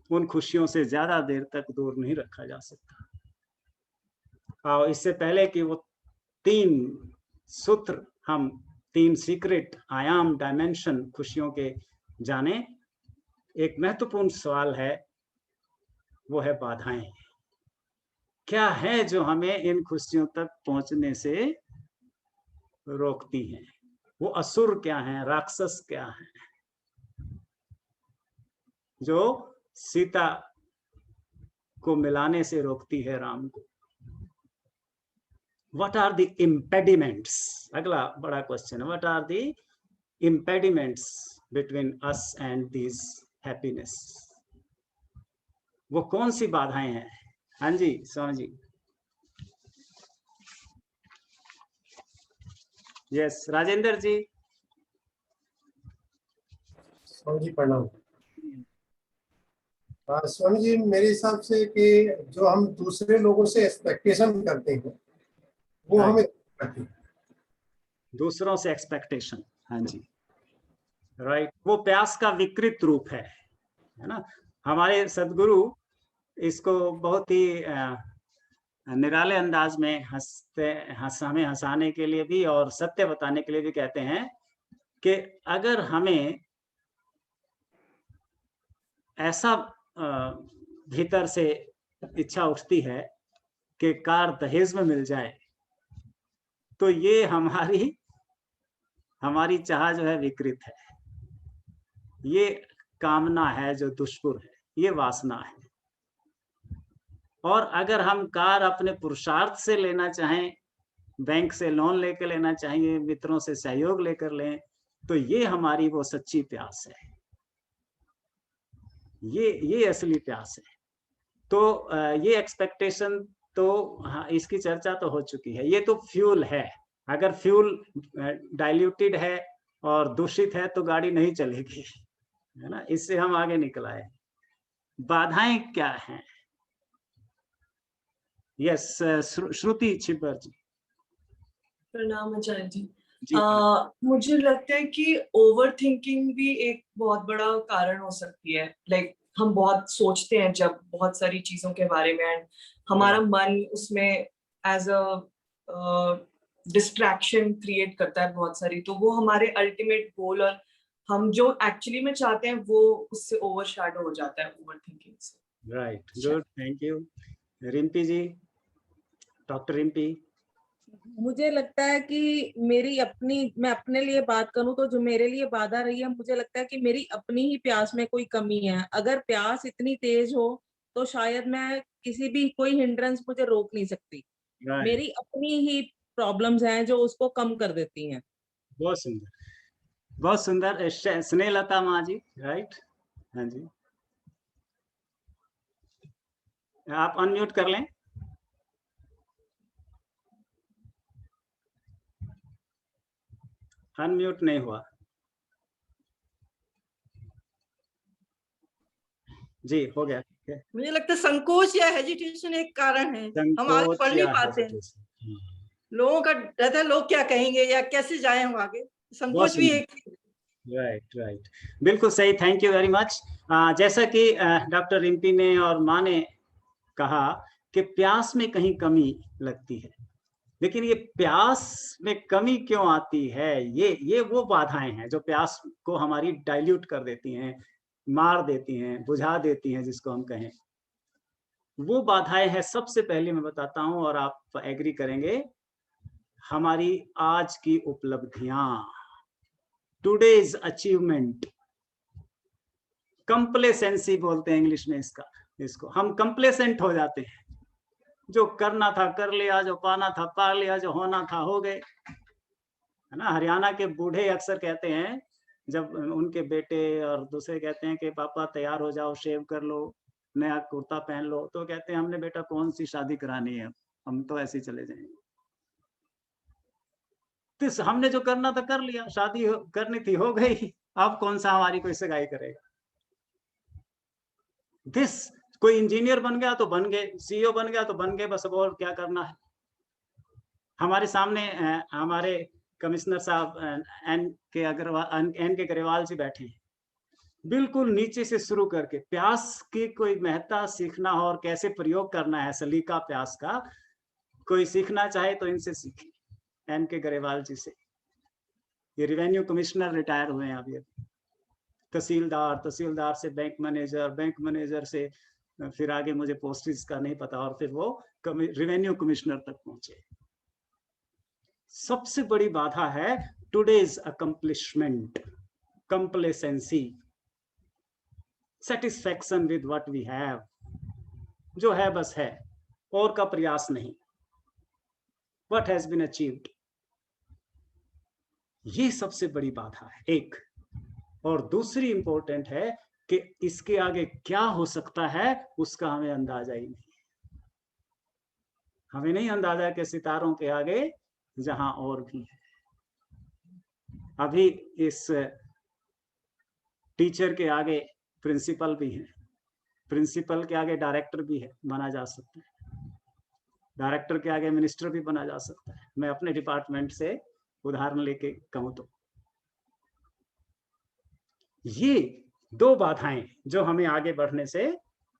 उन खुशियों से ज्यादा देर तक दूर नहीं रखा जा सकता। और इससे पहले कि वो 3 सूत्र, हम 3 सीक्रेट आयाम, डायमेंशन खुशियों के जाने, एक महत्वपूर्ण सवाल है, वो है बाधाएं। क्या है जो हमें इन खुशियों तक पहुंचने से रोकती हैं? वो असुर क्या हैं, राक्षस क्या हैं, जो सीता को मिलाने से रोकती है राम को? What are the impediments? अगला बड़ा क्वेश्चन है, what are the impediments between us and these happiness? वो कौन सी बाधाएं हैं? हाँ जी स्वामी जी। यस राजेंद्र जी। स्वामी जी प्रणाम। स्वामी जी, मेरे हिसाब से कि जो हम दूसरे लोगों से एक्सपेक्टेशन करते हैं वो हमें करती है। दूसरों से एक्सपेक्टेशन, हाँ जी राइट, वो प्यास का विकृत रूप है ना। हमारे सदगुरु इसको बहुत ही निराले अंदाज में हमें हंसाने के लिए भी और सत्य बताने के लिए भी कहते हैं कि अगर हमें ऐसा भीतर से इच्छा उठती है कि कार दहेज में मिल जाए, तो ये हमारी चाह जो है विकृत है, ये कामना है जो दुष्पुर है, ये वासना है। और अगर हम कार अपने पुरुषार्थ से लेना चाहें, बैंक से लोन लेकर लेना चाहिए, मित्रों से सहयोग लेकर लें, तो ये हमारी वो सच्ची प्यास है, ये असली प्यास है। तो ये एक्सपेक्टेशन तो हाँ, इसकी चर्चा तो हो चुकी है। ये तो फ्यूल है, अगर फ्यूल डाइल्यूटेड है और दूषित है तो गाड़ी नहीं चलेगी, है ना। इससे हम आगे निकल आए। बाधाएं क्या हैं? यस, श्रुति छिब्बर जी। प्रणाम आचार्य जी। जी मुझे लगता है कि ओवर थिंकिंग भी एक बहुत बड़ा कारण हो सकती है। लाइक हम बहुत सोचते हैं जब बहुत सारी चीजों के बारे में, एंड हमारा मन उसमें एज अ डिस्ट्रैक्शन क्रिएट करता है बहुत सारी, तो वो हमारे अल्टीमेट गोल और हम जो एक्चुअली में चाहते हैं वो उससे ओवरशैडो हो जाता है ओवर थिंकिंग से। Right, good, thank you. Rimpi ji, doctor Rimpi. मुझे लगता है कि मैं अपने लिए बात करूं तो जो मेरे लिए बाधा रही है, मुझे लगता है कि मेरी अपनी ही प्यास में कोई कमी है। अगर प्यास इतनी तेज हो तो शायद मैं कोई हिंड्रेंस मुझे रोक नहीं सकती। मेरी अपनी ही प्रॉब्लम्स हैं जो उसको कम कर देती हैं। बहुत सुंदर, बहुत सुंदर। स्नेहलता माँ जी, राइट। हाँ जी, आप अनम्यूट कर लें। अनम्यूट नहीं हुआ जी, हो गया। मुझे लगता है संकोच या हेजिटेशन एक कारण है, हम आगे बढ़ नहीं पाते हैं। लोगों का रहता है लोग क्या कहेंगे या कैसे जाए हम आगे, संकोच भी एक। राइट, बिल्कुल सही, थैंक यू वेरी मच। जैसा कि डॉक्टर रिम्पी ने और माँ ने कहा कि प्यास में कहीं कमी लगती है, लेकिन ये प्यास में कमी क्यों आती है? ये वो बाधाएं हैं जो प्यास को हमारी डाइल्यूट कर देती हैं, मार देती हैं, बुझा देती हैं, जिसको हम कहें। वो बाधाएं हैं, सबसे पहले मैं बताता हूं और आप एग्री करेंगे, हमारी आज की उपलब्धियां, टुडेज अचीवमेंट। कंप्लेसेंसी बोलते हैं इंग्लिश में इसको हम कंप्लेसेंट हो जाते हैं। जो करना था कर लिया, जो पाना था पा लिया, जो होना था हो गए, है ना। हरियाणा के बूढ़े अक्सर कहते हैं, जब उनके बेटे और दूसरे कहते हैं कि पापा तैयार हो जाओ, शेव कर लो, नया कुर्ता पहन लो, तो कहते हैं हमने बेटा कौन सी शादी करानी है, हम तो ऐसे ही चले जाएंगे। तो हमने जो करना था कर लिया, शादी करनी थी हो गई, अब कौन सा हमारी कोई सगाई करेगा। कोई इंजीनियर बन गया तो बन गए, सीईओ बन गया तो बन गए, बस अब और क्या करना है। हमारे सामने हमारे कमिश्नर साहब एन के ग्रेवाल जी बैठे हैं। बिल्कुल नीचे से शुरू करके प्यास की कोई महत्ता सीखना हो और कैसे प्रयोग करना है सलीका प्यास का, कोई सीखना चाहे तो इनसे सीखे, एन के ग्रेवाल जी से। ये रेवेन्यू कमिश्नर रिटायर हुए हैं अभी। तहसीलदार से बैंक मैनेजर से फिर आगे मुझे पोस्टिंग का नहीं पता, और फिर वो रेवेन्यू कमिश्नर तक पहुंचे। सबसे बड़ी बाधा है today's accomplishment, complacency, satisfaction with what we have, जो है बस है, और का प्रयास नहीं, व्हाट हैज बीन अचीव्ड। ये सबसे बड़ी बाधा है एक। और दूसरी इंपॉर्टेंट है कि इसके आगे क्या हो सकता है उसका हमें अंदाजा ही नहीं। हमें नहीं अंदाजा कि सितारों के आगे जहां और भी है। अभी इस टीचर के आगे प्रिंसिपल भी है, प्रिंसिपल के आगे डायरेक्टर भी है, बना जा सकता है, डायरेक्टर के आगे मिनिस्टर भी बना जा सकता है। मैं अपने डिपार्टमेंट से उदाहरण लेके कहूं तो ये दो बाधाएं जो हमें आगे बढ़ने से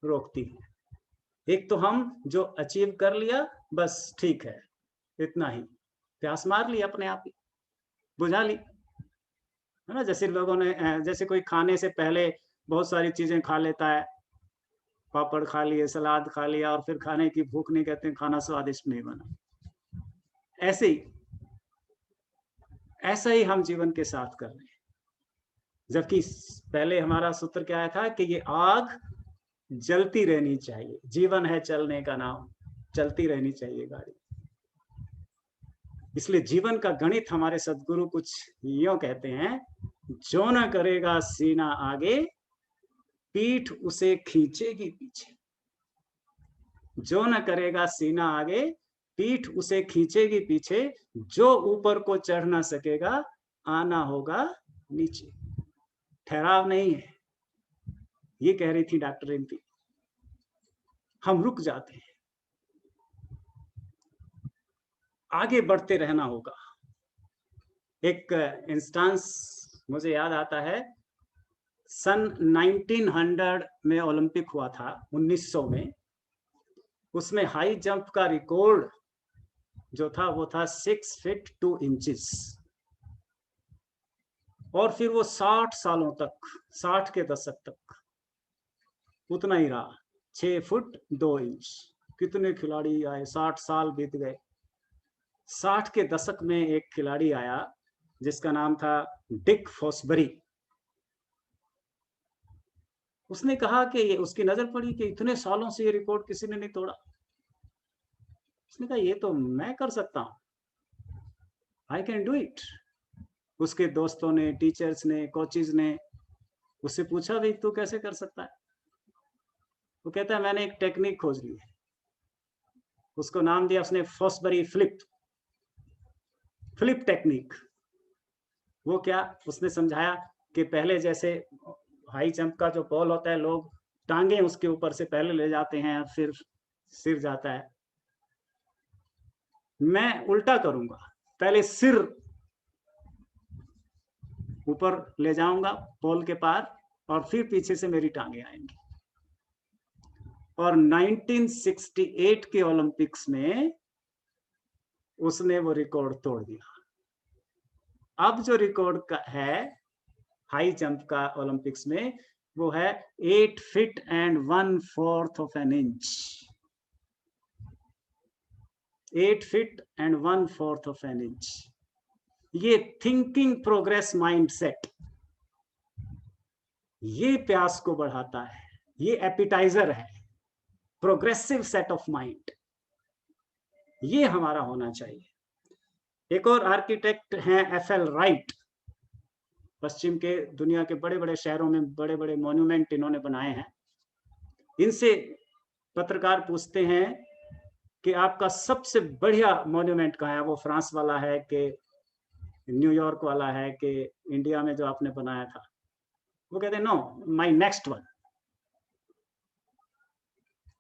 रोकती हैं। एक तो हम जो अचीव कर लिया बस ठीक है, इतना ही, प्यास मार ली, अपने आप ही बुझा ली, है ना। जैसे लोगों ने जैसे कोई खाने से पहले बहुत सारी चीजें खा लेता है पापड़ खा लिए, सलाद खा लिया और फिर खाने की भूख नहीं, कहते हैं खाना स्वादिष्ट नहीं बना। ऐसा ही हम जीवन के साथ कर रहे हैं। जबकि पहले हमारा सूत्र क्या था कि ये आग जलती रहनी चाहिए, जीवन है चलने का नाम, चलती रहनी चाहिए गाड़ी। इसलिए जीवन का गणित हमारे सदगुरु कुछ यूं कहते हैं, जो न करेगा सीना आगे, पीठ उसे खींचेगी पीछे। जो न करेगा सीना आगे, पीठ उसे खींचेगी पीछे। जो ऊपर को चढ़ ना सकेगा, आना होगा नीचे। ठहराव नहीं है, ये कह रही थी डॉक्टर रिम्पी। हम रुक जाते हैं, आगे बढ़ते रहना होगा। एक इंस्टेंस मुझे याद आता है, सन 1900 में ओलंपिक हुआ था, 1900 में। उसमें हाई जंप का रिकॉर्ड जो था वो था 6 फीट 2 इंचेस। और फिर वो 60 सालों तक, 60 के दशक तक उतना ही रहा, 6 फुट 2 इंच। कितने खिलाड़ी आए, 60 साल बीत गए। 60 के दशक में एक खिलाड़ी आया जिसका नाम था डिक फॉसबरी। उसने कहा कि ये, उसकी नजर पड़ी कि इतने सालों से ये रिकॉर्ड किसी ने नहीं तोड़ा। उसने कहा ये तो मैं कर सकता हूं, आई कैन डू इट। उसके दोस्तों ने, टीचर्स ने, कोचेज ने उससे पूछा भाई तू कैसे कर सकता है? वो कहता है मैंने एक टेक्निक खोज ली है। उसको नाम दिया उसने फॉसबरी फ्लिप टेक्निक। वो क्या, उसने समझाया कि पहले जैसे हाई जंप का जो बॉल होता है, लोग टांगे उसके ऊपर से पहले ले जाते हैं, फिर सिर जाता है। मैं उल्टा करूंगा, पहले सिर ऊपर ले जाऊंगा बॉल के पार, और फिर पीछे से मेरी टांगे आएंगी। और 1968 के ओलंपिक्स में उसने वो रिकॉर्ड तोड़ दिया। अब जो रिकॉर्ड का है हाई जंप का ओलंपिक्स में, वो है 8 feet and 1/4 of an inch. 8 feet and 1/4 of an inch. ये थिंकिंग प्रोग्रेस माइंडसेट, ये प्यास को बढ़ाता है, ये एपिटाइजर है, प्रोग्रेसिव सेट ऑफ माइंड, ये हमारा होना चाहिए। एक और आर्किटेक्ट हैं एफएल राइट। पश्चिम के दुनिया के बड़े बड़े शहरों में बड़े बड़े मॉन्यूमेंट इन्होंने बनाए हैं। इनसे पत्रकार पूछते हैं कि आपका सबसे बढ़िया मॉन्यूमेंट कहाँ है? वो फ्रांस वाला है कि न्यूयॉर्क वाला है कि इंडिया में जो आपने बनाया था? वो कहते हैं नो, माय नेक्स्ट वन।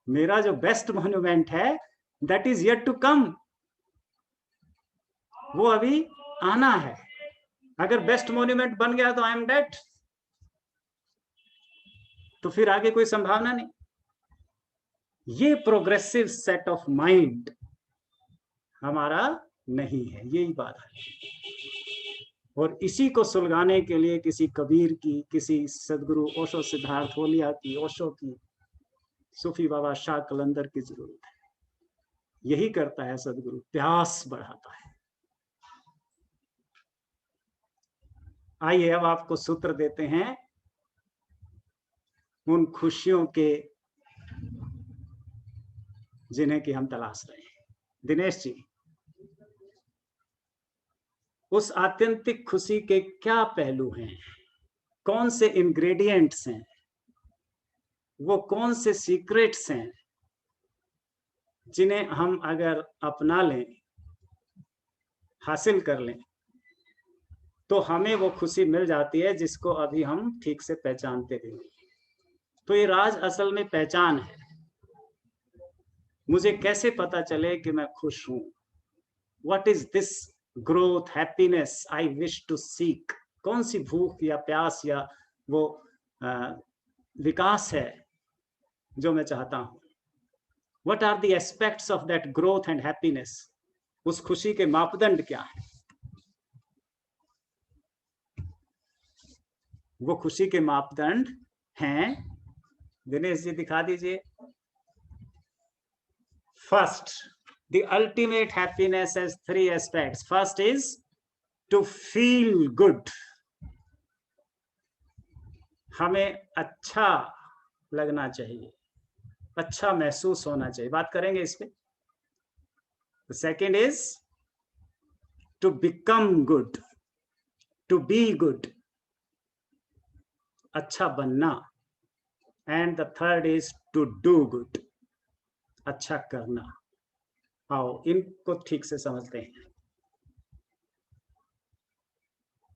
मेरा जो बेस्ट मॉन्यूमेंट है that is yet to come, वो अभी आना है। अगर बेस्ट मॉन्यूमेंट बन गया तो आई एम डेड, तो फिर आगे कोई संभावना नहीं। ये प्रोग्रेसिव सेट ऑफ माइंड हमारा नहीं है, यही बात है। और इसी को सुलगाने के लिए किसी कबीर की, किसी सदगुरु ओशो सिद्धार्थ होलिया की, ओशो की, सूफी बाबा शाह कलंदर की जरूरत है। यही करता है सदगुरु, प्यास बढ़ाता है। आइए अब आपको सूत्र देते हैं उन खुशियों के जिन्हें कि हम तलाश रहे हैं। दिनेश जी, उस आत्यंतिक खुशी के क्या पहलू हैं? कौन से इंग्रेडिएंट्स हैं? वो कौन से सीक्रेट्स हैं जिन्हें हम अगर अपना लें, हासिल कर लें, तो हमें वो खुशी मिल जाती है जिसको अभी हम ठीक से पहचानते भी नहीं। तो ये राज असल में पहचान है। मुझे कैसे पता चले कि मैं खुश हूं? What is this growth, happiness I wish to seek? कौन सी भूख या प्यास या वो विकास है जो मैं चाहता हूं? What are the aspects of that growth and happiness? उस खुशी के मापदंड क्या है? वो खुशी के मापदंड हैं दिनेश जी दिखा दीजिए। First, the ultimate happiness has 3 aspects. First is to feel good, हमें अच्छा लगना चाहिए, अच्छा महसूस होना चाहिए, बात करेंगे इस पे। Second is to become good, to be good, अच्छा बनना। And the third is to do good, अच्छा करना। आओ इनको ठीक से समझते हैं।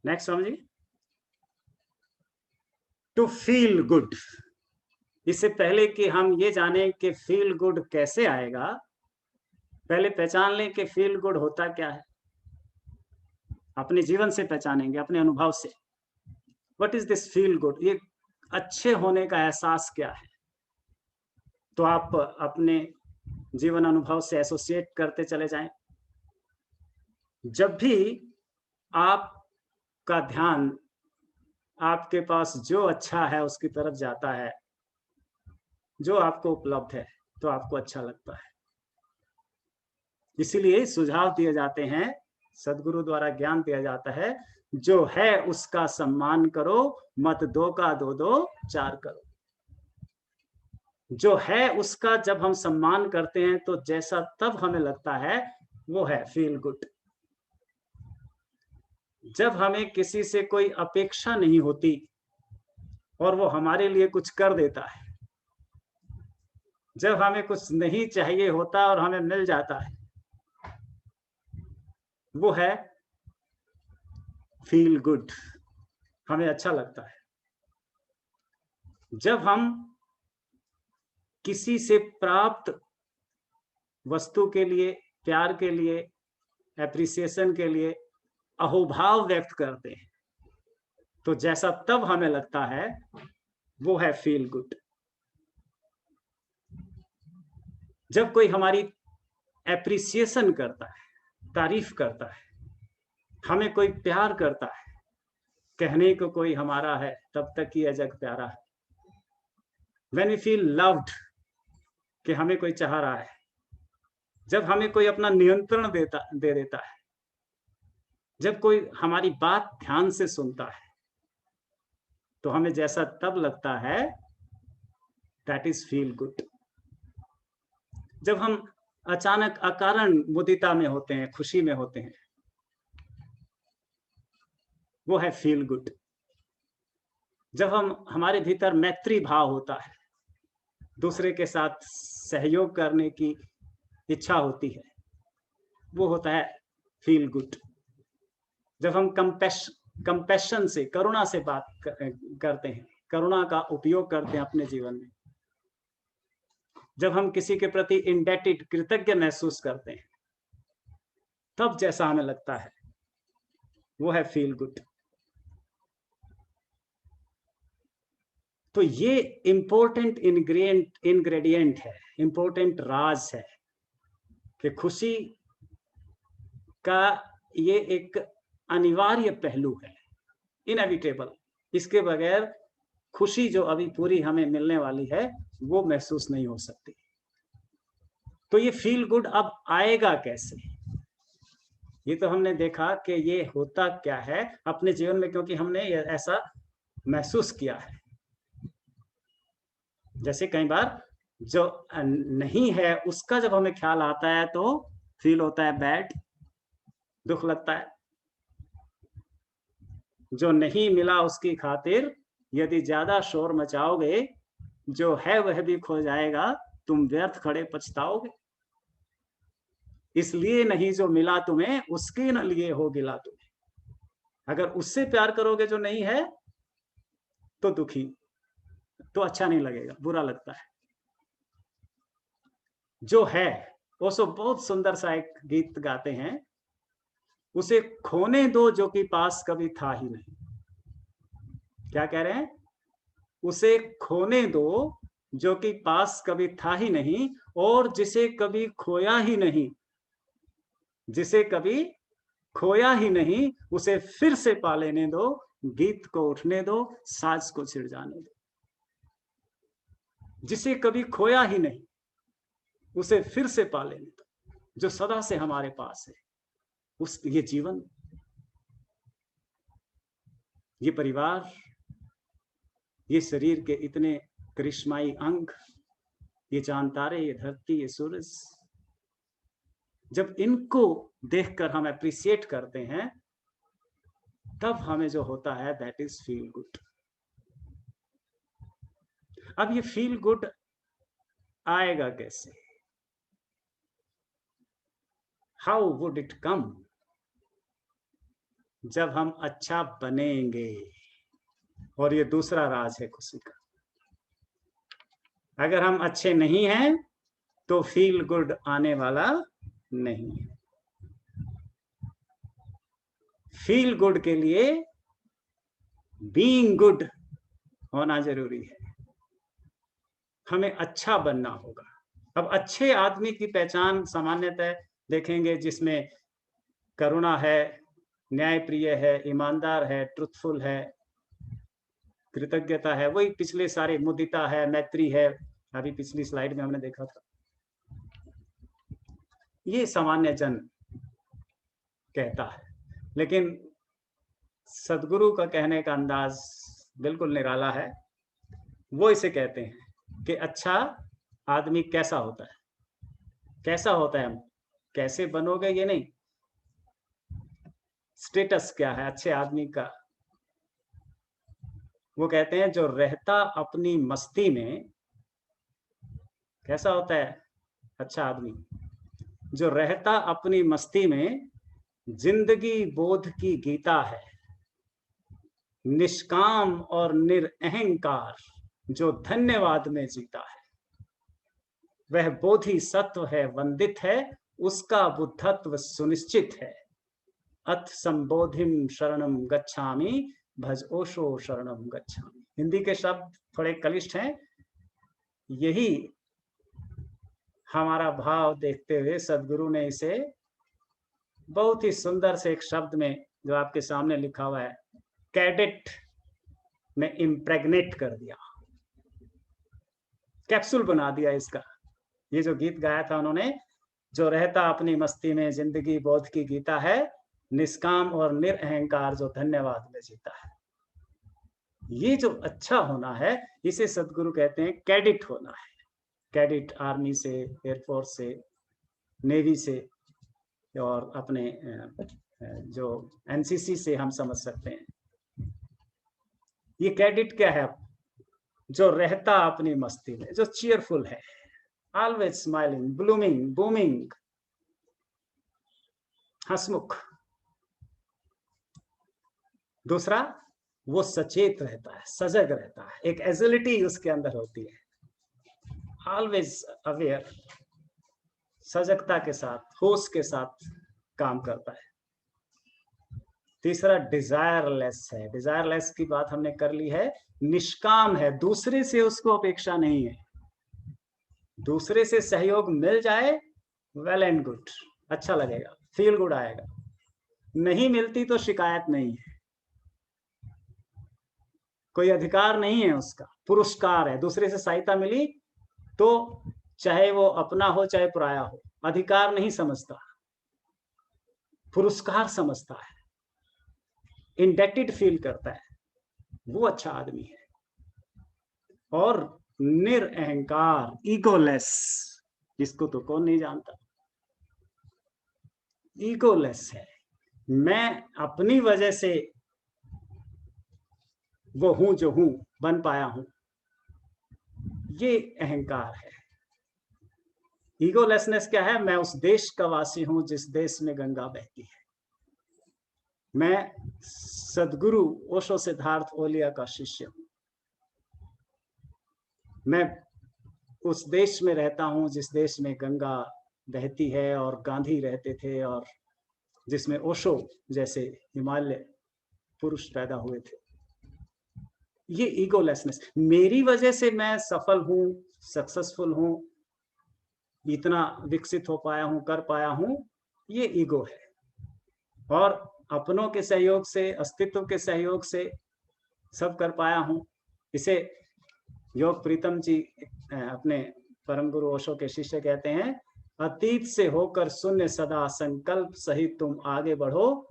नेक्स्ट समझिए, टू फील गुड। इससे पहले कि हम ये जाने कि फील गुड कैसे आएगा, पहले पहचान लें कि फील गुड होता क्या है। अपने जीवन से पहचानेंगे, अपने अनुभव से। What is this feel good, ये अच्छे होने का एहसास क्या है। तो आप अपने जीवन अनुभव से एसोसिएट करते चले जाएं। जब भी आपका ध्यान आपके पास जो अच्छा है उसकी तरफ जाता है, जो आपको उपलब्ध है, तो आपको अच्छा लगता है। इसीलिए सुझाव दिए जाते हैं, सदगुरु द्वारा ज्ञान दिया जाता है, जो है उसका सम्मान करो, मत 2 का 2 2 4 करो। जो है उसका जब हम सम्मान करते हैं तो जैसा तब हमें लगता है वो है फील गुड। जब हमें किसी से कोई अपेक्षा नहीं होती और वो हमारे लिए कुछ कर देता है, जब हमें कुछ नहीं चाहिए होता और हमें मिल जाता है, वो है फील गुड, हमें अच्छा लगता है। जब हम किसी से प्राप्त वस्तु के लिए, प्यार के लिए, एप्रिसिएशन के लिए अहोभाव व्यक्त करते हैं, तो जैसा तब हमें लगता है वो है फील गुड। जब कोई हमारी एप्रिसिएशन करता है, तारीफ करता है, हमें कोई प्यार करता है, कहने को कोई हमारा है, तब तक ही यह जग प्यारा है। When we feel loved, कि हमें कोई चाह रहा है, जब हमें कोई अपना नियंत्रण दे देता है, जब कोई हमारी बात ध्यान से सुनता है, तो हमें जैसा तब लगता है that is feel good। जब हम अचानक अकारण मुदिता में होते हैं, खुशी में होते हैं, वो है फील गुड। जब हमारे भीतर मैत्री भाव होता है, दूसरे के साथ सहयोग करने की इच्छा होती है, वो होता है फील गुड। जब हम कंपैशन से, करुणा से बात करते हैं, करुणा का उपयोग करते हैं अपने जीवन में, जब हम किसी के प्रति इंडेटेड, कृतज्ञ महसूस करते हैं, तब जैसा हमें लगता है वो है फील गुड। तो ये इंपॉर्टेंट इंग्रेडिएंट है, इंपॉर्टेंट राज है कि खुशी का ये एक अनिवार्य पहलू है, इनएविटेबल। इसके बगैर खुशी जो अभी पूरी हमें मिलने वाली है वो महसूस नहीं हो सकती। तो ये फील गुड अब आएगा कैसे, ये तो हमने देखा कि ये होता क्या है अपने जीवन में, क्योंकि हमने ऐसा महसूस किया है। जैसे कई बार जो नहीं है उसका जब हमें ख्याल आता है तो फील होता है बैड, दुख लगता है। जो नहीं मिला उसकी खातिर यदि ज्यादा शोर मचाओगे, जो है वह भी खो जाएगा, तुम व्यर्थ खड़े पछताओगे। इसलिए नहीं जो मिला तुम्हें, उसके न लिए हो गिला तुम्हें। अगर उससे प्यार करोगे जो नहीं है तो दुखी, तो अच्छा नहीं लगेगा, बुरा लगता है। जो है वो बहुत सुंदर सा एक गीत गाते हैं, उसे खोने दो जो कि पास कभी था ही नहीं। क्या कह रहे हैं? उसे खोने दो जो कि पास कभी था ही नहीं, और जिसे कभी खोया ही नहीं, जिसे कभी खोया ही नहीं, उसे फिर से पा लेने दो। गीत को उठने दो, साज को छिड़ जाने दो। जिसे कभी खोया ही नहीं उसे फिर से पा लेने दो, जो सदा से हमारे पास है। ये जीवन, ये परिवार, ये शरीर के इतने करिश्माई अंग, ये चांद तारे, ये धरती, ये सूरज, जब इनको देखकर हम अप्रिशिएट करते हैं तब हमें जो होता है दैट इज फील गुड। अब ये फील गुड आएगा कैसे? How would it come? जब हम अच्छा बनेंगे। और ये दूसरा राज है खुशी का। अगर हम अच्छे नहीं हैं तो फील गुड आने वाला नहीं है। फील गुड के लिए बीइंग गुड होना जरूरी है। हमें अच्छा बनना होगा। अब अच्छे आदमी की पहचान सामान्यतः देखेंगे जिसमें करुणा है, न्यायप्रिय है, ईमानदार है, ट्रुथफुल है, कृतज्ञता है, वही पिछले सारे, मुदिता है, मैत्री है, अभी पिछली स्लाइड में हमने देखा था। ये सामान्य जन कहता है, लेकिन सदगुरु का कहने का अंदाज बिल्कुल निराला है। वो इसे कहते हैं कि अच्छा आदमी कैसा होता है, कैसा होता है, हम कैसे बनोगे ये नहीं, स्टेटस क्या है अच्छे आदमी का। वो कहते हैं जो रहता अपनी मस्ती में, कैसा होता है अच्छा आदमी? जो रहता अपनी मस्ती में, जिंदगी बोध की गीता है, निष्काम और निरअहंकार, जो धन्यवाद में जीता है, वह बोधि सत्व है, वंदित है, उसका बुद्धत्व सुनिश्चित है। अथ संबोधिम शरणम गच्छामि, भज ओशो शरणम गच्छामि। हिंदी के शब्द थोड़े क्लिष्ट हैं, यही हमारा भाव देखते हुए सदगुरु ने इसे बहुत ही सुंदर से एक शब्द में, जो आपके सामने लिखा हुआ है, कैडेट में इम्प्रेग्नेट कर दिया, कैप्सूल बना दिया इसका। ये जो गीत गाया था उन्होंने, जो रहता अपनी मस्ती में, जिंदगी बोध की गीता है, निष्काम और निरअहंकार, जो धन्यवाद में जीता है। ये जो अच्छा होना है, इसे सदगुरु कहते हैं कैडेट होना है। कैडेट आर्मी से, एयरफोर्स से, नेवी से, और अपने जो एनसीसी से हम समझ सकते हैं। ये कैडेट क्या है? जो रहता अपनी मस्ती में, जो चीयरफुल है, ऑलवेज स्माइलिंग, ब्लूमिंग, बूमिंग, हंसमुख। दूसरा, वो सचेत रहता है, सजग रहता है, एक एजिलिटी उसके अंदर होती है, ऑलवेज अवेयर, सजगता के साथ, होश के साथ काम करता है। तीसरा, डिजायरलेस है। डिजायरलेस की बात हमने कर ली है। निष्काम है, दूसरे से उसको अपेक्षा नहीं है। दूसरे से सहयोग मिल जाए, वेल एंड गुड, अच्छा लगेगा, फील गुड आएगा। नहीं मिलती तो शिकायत नहीं है, कोई अधिकार नहीं है उसका, पुरस्कार है। दूसरे से सहायता मिली तो चाहे वो अपना हो चाहे पराया हो, अधिकार नहीं समझता, पुरस्कार समझता है, इंडेक्टेड फील करता है, वो अच्छा आदमी है। और निरअहंकार, ईगोलेस, इसको तो कौन नहीं जानता। ईगोलेस है, मैं अपनी वजह से वो हूं जो हूं, बन पाया हूं, ये अहंकार है। ईगोलेसनेस क्या है? मैं उस देश का वासी हूं जिस देश में गंगा बहती है। मैं सदगुरु ओशो सिद्धार्थ ओलिया का शिष्य हूं। मैं उस देश में रहता हूं जिस देश में गंगा बहती है और गांधी रहते थे, और जिसमें ओशो जैसे हिमालय पुरुष पैदा हुए थे। ये ईगोलेसनेस, मेरी वजह से मैं सफल हूं, सक्सेसफुल हूं, इतना विकसित हो पाया हूं, कर पाया हूं, ये ईगो है। और अपनों के सहयोग से, अस्तित्व के सहयोग से सब कर पाया हूं, इसे योग प्रीतम जी अपने परम गुरु ओशो के शिष्य कहते हैं, अतीत से होकर शून्य सदा संकल्प सहित तुम आगे बढ़ो,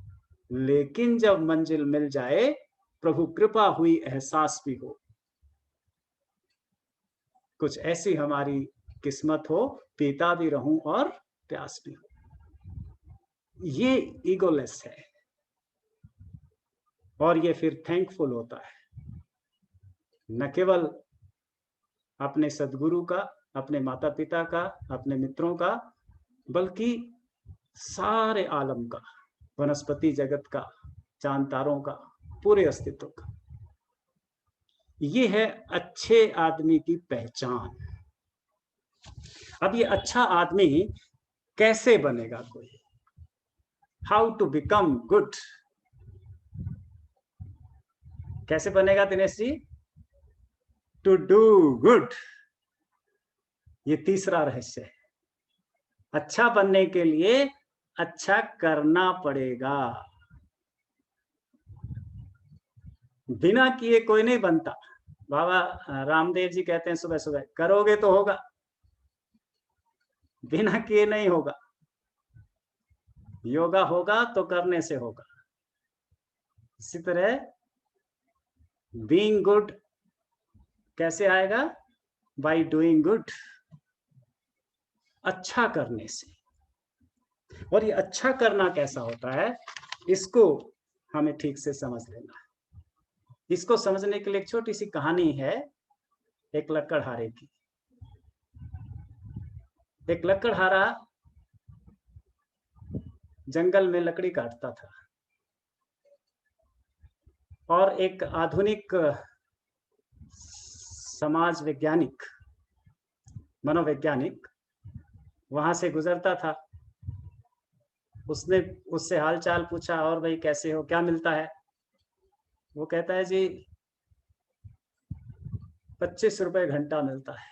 लेकिन जब मंजिल मिल जाए प्रभु कृपा हुई एहसास भी हो। कुछ ऐसी हमारी किस्मत हो, पीता भी रहूं और प्यास भी हो। ये ईगोलेस है और ये फिर थैंकफुल होता है, न केवल अपने सदगुरु का, अपने माता पिता का, अपने मित्रों का, बल्कि सारे आलम का, वनस्पति जगत का, चांद तारों का, पूरे अस्तित्व का। ये है अच्छे आदमी की पहचान। अब ये अच्छा आदमी कैसे बनेगा कोई? How to become good? कैसे बनेगा Dinesh ji? To do good. ये तीसरा रहस्य है। अच्छा बनने के लिए अच्छा करना पड़ेगा। बिना किए कोई नहीं बनता। बाबा रामदेव जी कहते हैं सुबह सुबह, करोगे तो होगा, बिना किए नहीं होगा। योगा होगा तो करने से होगा। इसी तरह बीइंग गुड कैसे आएगा? बाय डूइंग गुड, अच्छा करने से। और ये अच्छा करना कैसा होता है, इसको हमें ठीक से समझ लेना है। इसको समझने के लिए एक छोटी सी कहानी है, एक लकड़हारे की। एक लकड़हारा जंगल में लकड़ी काटता था और एक आधुनिक समाज वैज्ञानिक, मनोवैज्ञानिक वहां से गुजरता था। उसने उससे हालचाल पूछा, और भाई कैसे हो, क्या मिलता है? वो कहता है जी 25 रुपए घंटा मिलता है,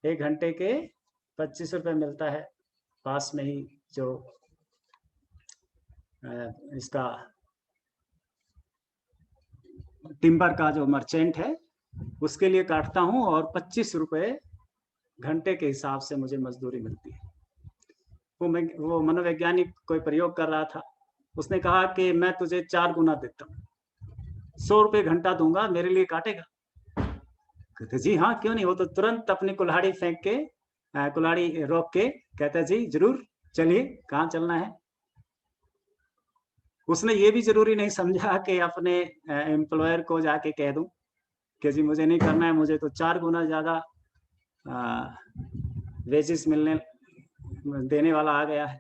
1 घंटे के 25 रुपए मिलता है। पास में ही जो इसका टिम्बर का जो मर्चेंट है उसके लिए काटता हूं और 25 रुपए घंटे के हिसाब से मुझे मजदूरी मिलती है। वो मनोवैज्ञानिक कोई प्रयोग कर रहा था। उसने कहा कि मैं तुझे 4 गुना देता हूँ, 100 रुपए घंटा दूंगा, मेरे लिए काटेगा? कहते जी हाँ क्यों नहीं। वो तो तुरंत अपनी कुल्हाड़ी फेंक के, कुल्हाड़ी रोक के कहता जी जरूर, चलिए, कहाँ चलना है? उसने ये भी जरूरी नहीं समझा कि अपने एम्प्लॉयर को जाके कह दूं कि जी मुझे नहीं करना है, मुझे तो 4 गुना ज्यादा वेजेस देने वाला आ गया है।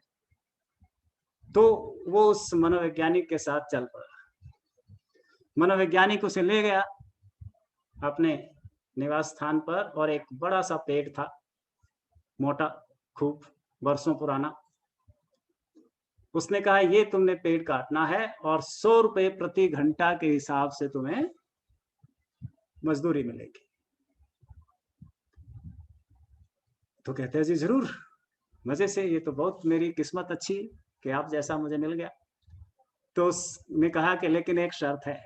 तो वो उस मनोवैज्ञानिक के साथ चल पड़ा। मनोवैज्ञानिक उसे ले गया अपने निवास स्थान पर, और एक बड़ा सा पेड़ था, मोटा, खूब वर्षों पुराना। उसने कहा ये तुमने पेड़ काटना है और 100 रुपए प्रति घंटा के हिसाब से तुम्हें मजदूरी मिलेगी। तो कहते हैं जी जरूर, मजे से, ये तो बहुत मेरी किस्मत अच्छी कि आप जैसा मुझे मिल गया। तो उसने कहा कि लेकिन एक शर्त है,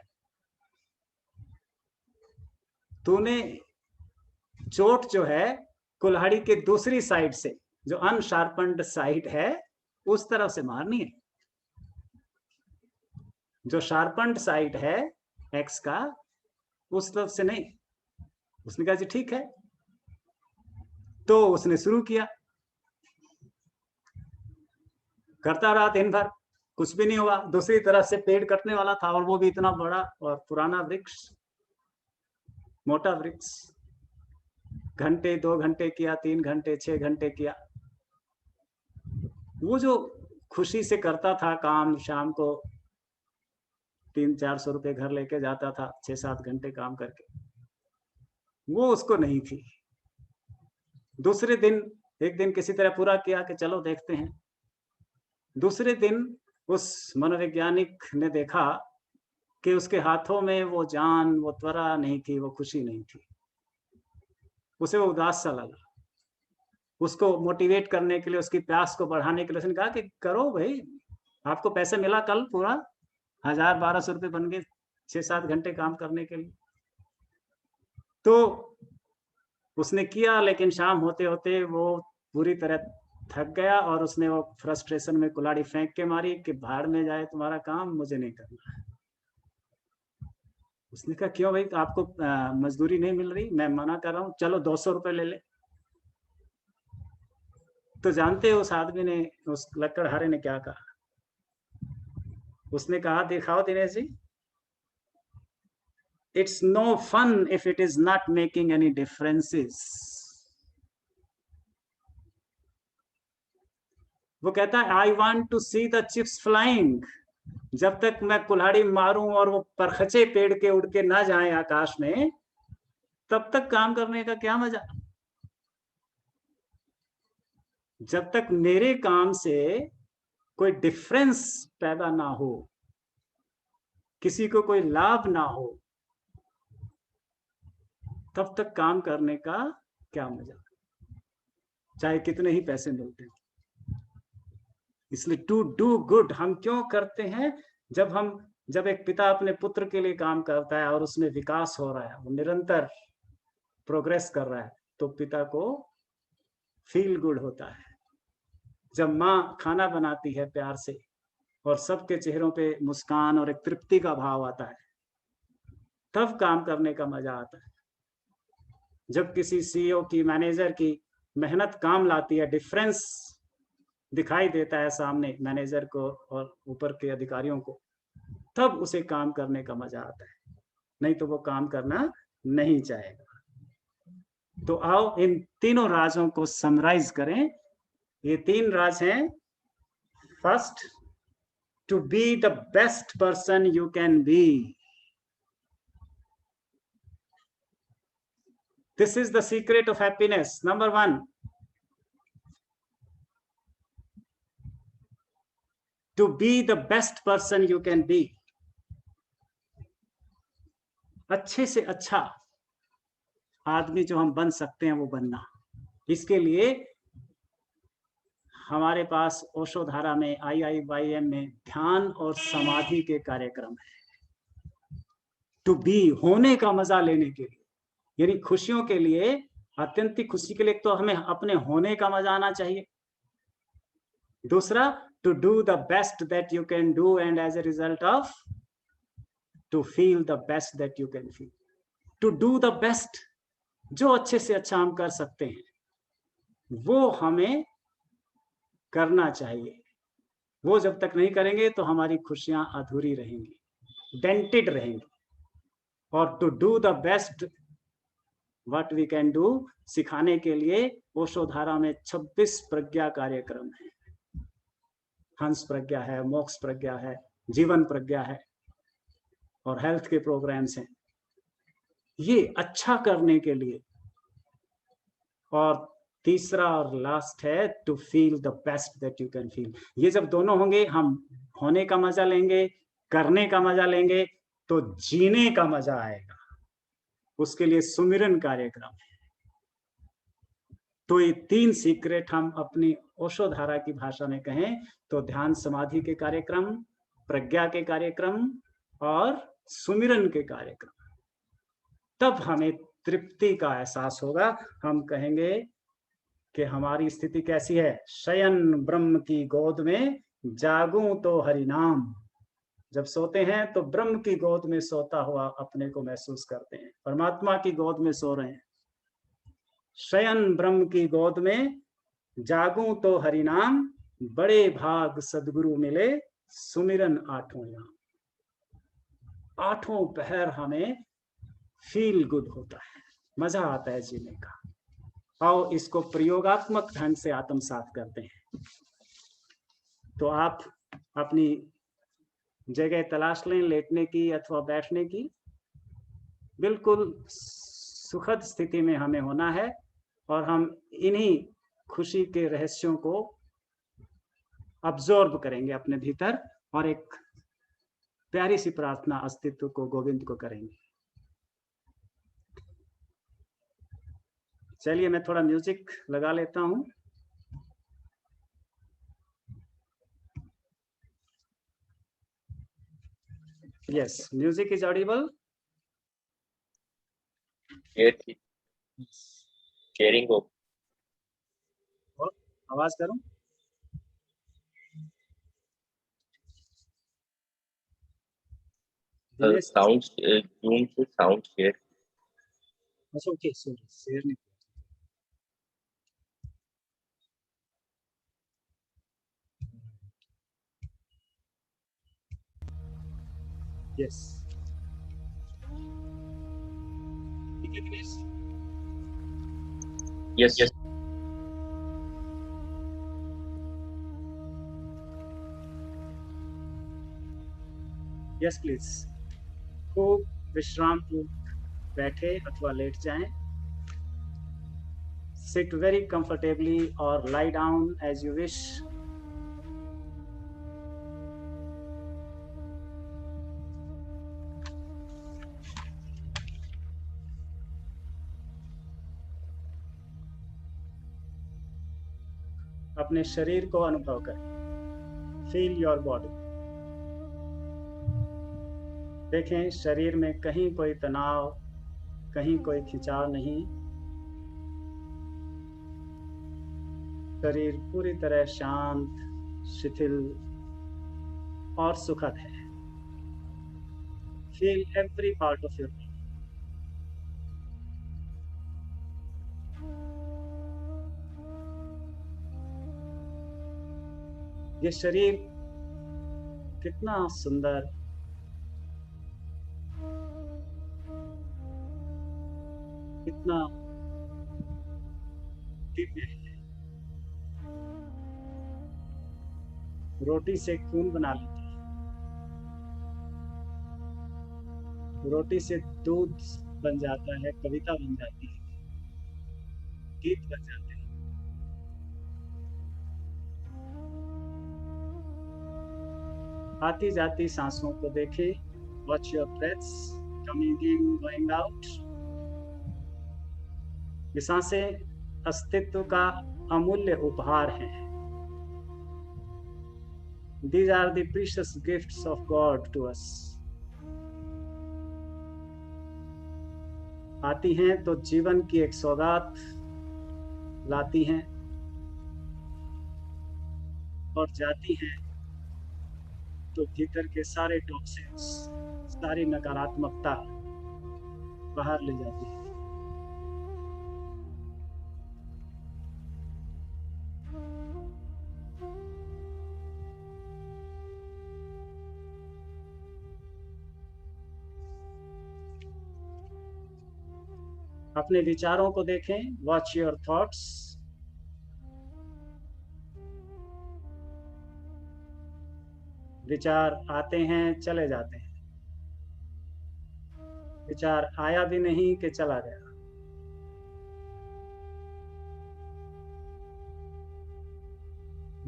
तूने चोट जो है कुल्हाड़ी के दूसरी साइड से, जो अनशार्पन्ड साइड है, उस तरफ से मारनी है, जो शार्पन्ड साइड है एक्स का, उस तरफ से नहीं। उसने कहा जी ठीक है। तो उसने शुरू किया, करता रहा दिन भर, कुछ भी नहीं हुआ। दूसरी तरफ से पेड़ कटने वाला था, और वो भी इतना बड़ा और पुराना वृक्ष, मोटा वृक्ष। घंटे, 2 घंटे किया, 3 घंटे, 6 घंटे किया। वो जो खुशी से करता था काम, शाम को 300-400 रुपए घर लेके जाता था 6-7 घंटे काम करके, वो उसको नहीं थी। दूसरे दिन, एक दिन किसी तरह पूरा किया कि चलो देखते हैं। दूसरे दिन उस मनोवैज्ञानिक ने देखा कि उसके हाथों में वो जान, वो त्वरा नहीं थी, वो खुशी नहीं थी। उसे वो उदास सा लगा। उसको मोटिवेट करने के लिए, उसकी प्यास को बढ़ाने के लिए उसने कहा कि करो भाई, आपको पैसे मिला कल पूरा 1000-1200 रुपए बन गए 6-7 घंटे काम करने के लिए। तो उसने किया, लेकिन शाम होते होते वो पूरी तरह थक गया और उसने वो फ्रस्ट्रेशन में कुल्हाड़ी फेंक के मारी कि भाड़ में जाए तुम्हारा काम, मुझे नहीं करना है। उसने कहा क्यों भाई, आपको मजदूरी नहीं मिल रही? मैं मना कर रहा हूँ, चलो 200 रुपए ले ले। तो जानते हो उस आदमी ने, उस लकड़हारे ने क्या कहा? उसने कहा दिखाओ Dinesh ji, it's no fun if it is not making any differences. वो कहता है I want to see the chips flying. जब तक मैं कुल्हाड़ी मारूं और वो परखचे पेड़ के उड़ के ना जाएं आकाश में, तब तक काम करने का क्या मजा। जब तक मेरे काम से कोई डिफरेंस पैदा ना हो, किसी को कोई लाभ ना हो, तब तक काम करने का क्या मजा, चाहे कितने ही पैसे मिलते हो। इसलिए टू डू गुड हम क्यों करते हैं? जब एक पिता अपने पुत्र के लिए काम करता है और उसमें विकास हो रहा है, वो निरंतर प्रोग्रेस कर रहा है, तो पिता को फील गुड होता है। जब माँ खाना बनाती है प्यार से और सबके चेहरों पे मुस्कान और एक तृप्ति का भाव आता है, तब काम करने का मजा आता है। जब किसी सीईओ की, मैनेजर की मेहनत काम लाती है, डिफरेंस दिखाई देता है सामने मैनेजर को और ऊपर के अधिकारियों को, तब उसे काम करने का मजा आता है, नहीं तो वो काम करना नहीं चाहेगा। तो आओ इन तीनों राजों को समराइज करें। ये 3 राज हैं। First, to be the best person you can be. This is the secret of happiness. Number 1, to be the best person you can be. अच्छे से अच्छा आदमी जो हम बन सकते हैं वो बनना। इसके लिए हमारे पास ओशो धारा में, IIYM में ध्यान और समाधि के कार्यक्रम है। टू बी, होने का मजा लेने के लिए, यानी खुशियों के लिए, आत्यंतिक खुशी के लिए तो हमें अपने होने का मजा आना चाहिए। दूसरा, to do the best that you can do, and as a result of to feel the best that you can feel. To do the best, जो अच्छे से अच्छा हम कर सकते हैं वो हमें करना चाहिए। वो जब तक नहीं करेंगे तो हमारी खुशियां अधूरी रहेंगी, डेंटेड रहेंगी। और to do the best what we can do सिखाने के लिए ओशो धारा में 26 प्रज्ञा कार्यक्रम है। हंस प्रज्ञा है, मोक्ष प्रज्ञा है, जीवन प्रज्ञा है और हेल्थ के प्रोग्राम्स हैं। ये अच्छा करने के लिए। और तीसरा और लास्ट है to feel the best that you can feel. ये जब दोनों होंगे, हम होने का मजा लेंगे, करने का मजा लेंगे, तो जीने का मजा आएगा। उसके लिए सुमिरन कार्यक्रम है। तो ये 3 सीक्रेट हम अपनी ओशो धारा की भाषा में कहें तो ध्यान समाधि के कार्यक्रम, प्रज्ञा के कार्यक्रम और सुमिरन के कार्यक्रम, तब हमें तृप्ति का एहसास होगा। हम कहेंगे कि हमारी स्थिति कैसी है? शयन ब्रह्म की गोद में, जागूं तो हरि नाम। जब सोते हैं तो ब्रह्म की गोद में सोता हुआ अपने को महसूस करते हैं, परमात्मा की गोद में सो रहे हैं। शयन ब्रह्म की गोद में, जागूं तो हरि नाम, बड़े भाग सदगुरु मिले, सुमिरन आठों याम। आठों पहर हमें फील गुड होता है, मजा आता है जीने का। आओ इसको प्रयोगात्मक ढंग से आत्मसात करते हैं। तो आप अपनी जगह तलाश लें, लेटने की अथवा बैठने की। बिल्कुल सुखद स्थिति में हमें होना है और हम इन्हीं खुशी के रहस्यों को अब्जॉर्ब करेंगे अपने भीतर और एक प्यारी सी प्रार्थना अस्तित्व को, गोविंद को करेंगे। चलिए मैं थोड़ा म्यूजिक लगा लेता हूं। Yes, music is audible. Yes. cheering up. और आवाज करूं? Sound zoom to sound share. अच्छा ओके सॉरी शेयर नहीं yes Yes, yes. Yes please खूब विश्राम पूर्वक बैठे अथवा लेट जाएं. Sit very comfortably or lie down as you wish. अपने शरीर को अनुभव करें. Feel your body. देखें शरीर में कहीं कोई तनाव, कहीं कोई खिंचाव नहीं. शरीर पूरी तरह शांत, शिथिल और सुखद है. Feel every part of your body. ये शरीर कितना सुंदर, कितना दिव्य है. रोटी से खून बना लेती है. रोटी से दूध बन जाता है, कविता बन जाती है, गीत बन जाते हैं. आती जाती सांसों को देखें. Watch your breaths coming in, going out. ये सांसें अस्तित्व का अमूल्य उपहार हैं. These are the precious gifts of God to us. आती हैं तो जीवन की एक सौगात लाती हैं और जाती हैं तो भीतर के सारे टॉक्सिन्स, सारी नकारात्मकता बाहर ले जाती है. अपने विचारों को देखें. Watch your thoughts. विचार आते हैं, चले जाते हैं. विचार आया भी नहीं कि चला गया.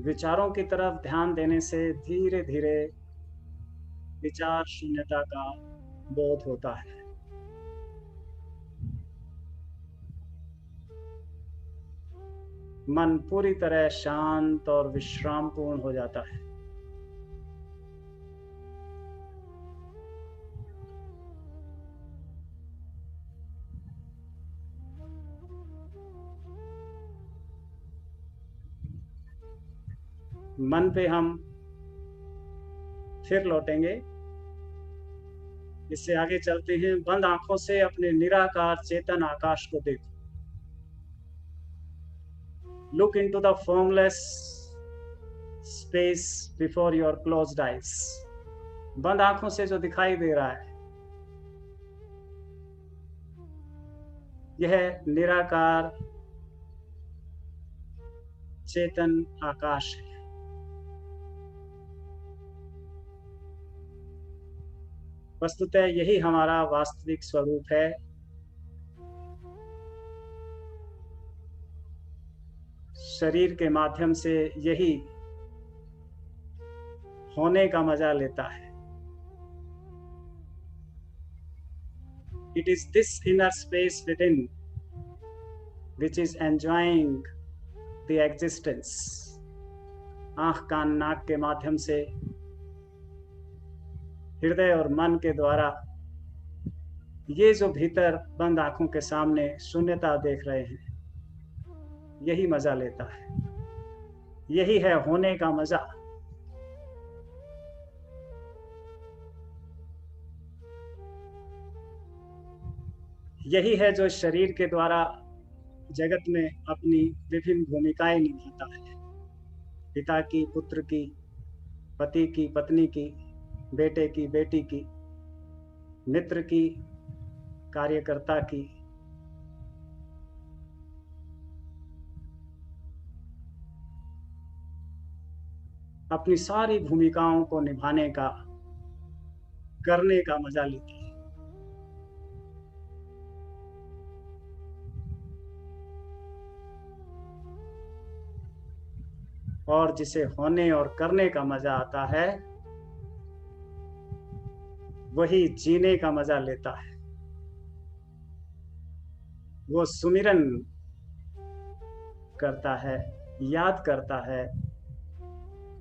विचारों की तरफ ध्यान देने से धीरे धीरे विचार शून्यता का बोध होता है. मन पूरी तरह शांत और विश्रामपूर्ण हो जाता है. मन पे हम फिर लौटेंगे. इससे आगे चलते हैं. बंद आंखों से अपने निराकार चेतन आकाश को देखो. Look into the formless space before your closed eyes. बंद आंखों से जो दिखाई दे रहा है यह निराकार चेतन आकाश है. वस्तुतः यही हमारा वास्तविक स्वरूप है. शरीर के माध्यम से यही होने का मजा लेता है. It is this inner space within which is enjoying the existence. आंख कान नाक के माध्यम से हृदय और मन के द्वारा ये जो भीतर बंद आंखों के सामने शून्यता देख रहे हैं यही मजा लेता है। यही है होने का मजा। यही है जो शरीर के द्वारा जगत में अपनी विभिन्न भूमिकाएं निभाता है। पिता की, पुत्र की, पति की, पत्नी की, बेटे की, बेटी की, मित्र की, कार्यकर्ता की। अपनी सारी भूमिकाओं को निभाने का, करने का मजा लेती है। और जिसे होने और करने का मजा आता है, वही जीने का मजा लेता है। वो सुमिरन करता है, याद करता है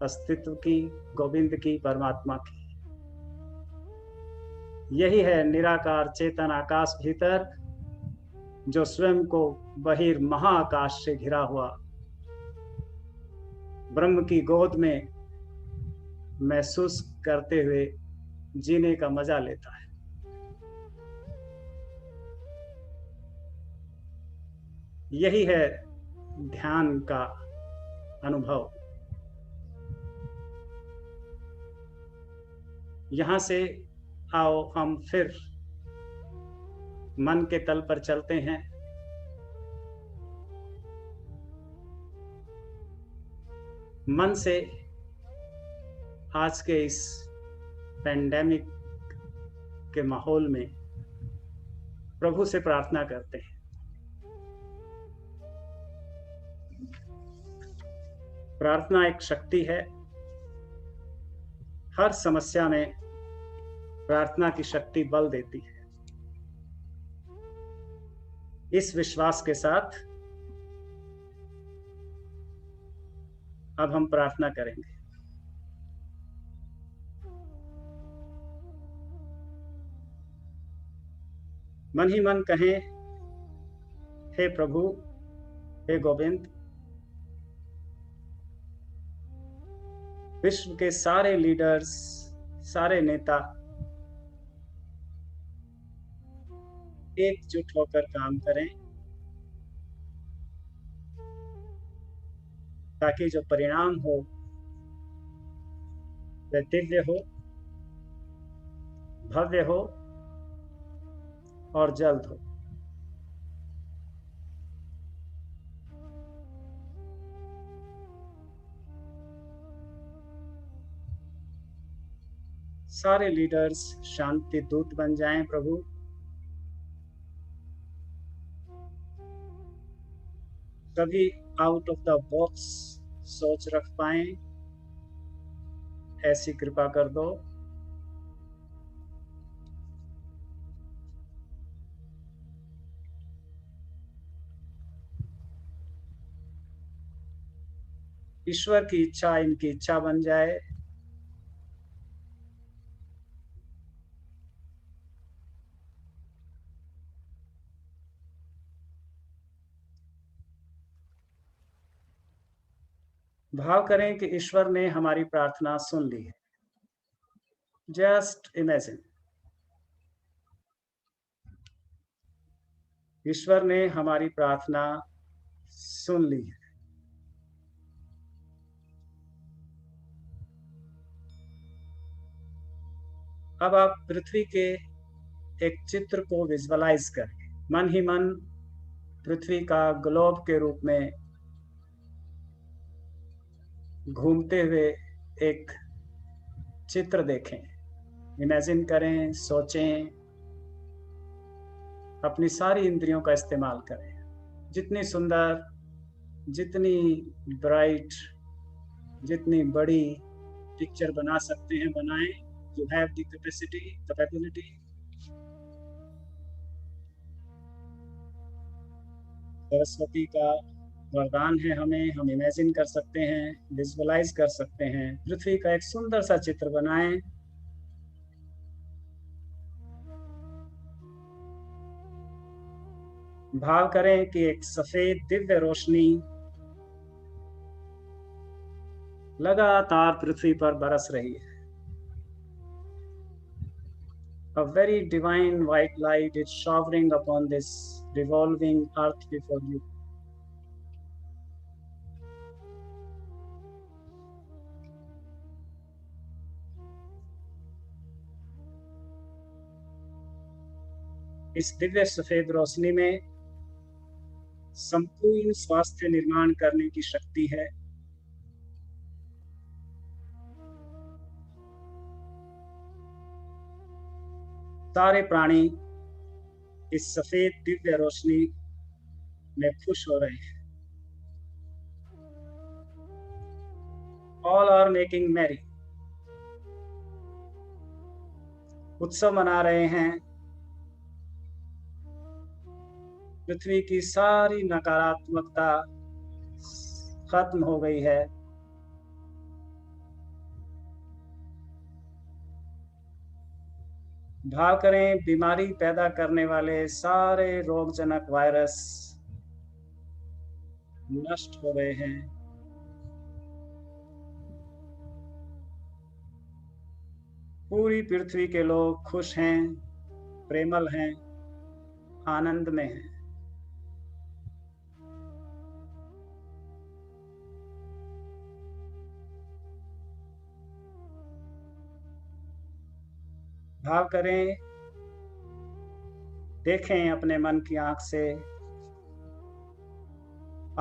अस्तित्व की, गोविंद की, परमात्मा की। यही है निराकार चेतन आकाश भीतर, जो स्वयं को बहिर महाआकाश से घिरा हुआ ब्रह्म की गोद में महसूस करते हुए जीने का मजा लेता है। यही है ध्यान का अनुभव। यहां से आओ हम फिर मन के तल पर चलते हैं। मन से आज के इस पेंडेमिक के माहौल में प्रभु से प्रार्थना करते हैं। प्रार्थना एक शक्ति है। हर समस्या में प्रार्थना की शक्ति बल देती है। इस विश्वास के साथ अब हम प्रार्थना करेंगे। मन ही मन कहें, हे प्रभु, हे गोविंद, विश्व के सारे लीडर्स, सारे नेता एकजुट होकर काम करें, ताकि जो परिणाम हो वह दिव्य हो, भव्य हो और जल्द हो। सारे लीडर्स शांति दूत बन जाएं प्रभु। कभी आउट ऑफ द बॉक्स सोच रख पाए, ऐसी कृपा कर दो। ईश्वर की इच्छा इनकी इच्छा बन जाए। भाव करें कि ईश्वर ने हमारी प्रार्थना सुन ली है। जस्ट इमेजिन, ईश्वर ने हमारी प्रार्थना सुन ली है। अब आप पृथ्वी के एक चित्र को विजुअलाइज करें। मन ही मन पृथ्वी का ग्लोब के रूप में घूमते हुए एक चित्र देखें। इमेजिन करें, सोचें, अपनी सारी इंद्रियों का इस्तेमाल करें। जितनी सुंदर, जितनी ब्राइट, जितनी बड़ी पिक्चर बना सकते हैं बनाएं। You have the capacity, capability. Saraswati का वरदान है हमें। हम इमेजिन कर सकते हैं, विजुअलाइज कर सकते हैं। पृथ्वी का एक सुंदर सा चित्र बनाएं। भाव करें कि एक सफेद दिव्य रोशनी लगातार पृथ्वी पर बरस रही है। A very divine white light is showering upon this revolving earth before you. इस दिव्य सफेद रोशनी में संपूर्ण स्वास्थ्य निर्माण करने की शक्ति है। सारे प्राणी इस सफेद दिव्य रोशनी में खुश हो रहे हैं। All are making merry. उत्सव मना रहे हैं। पृथ्वी की सारी नकारात्मकता खत्म हो गई है। भाव करें, बीमारी पैदा करने वाले सारे रोगजनक वायरस नष्ट हो गए हैं। पूरी पृथ्वी के लोग खुश हैं, प्रेमल हैं, आनंद में हैं। भाव करें, देखें अपने मन की आंख से,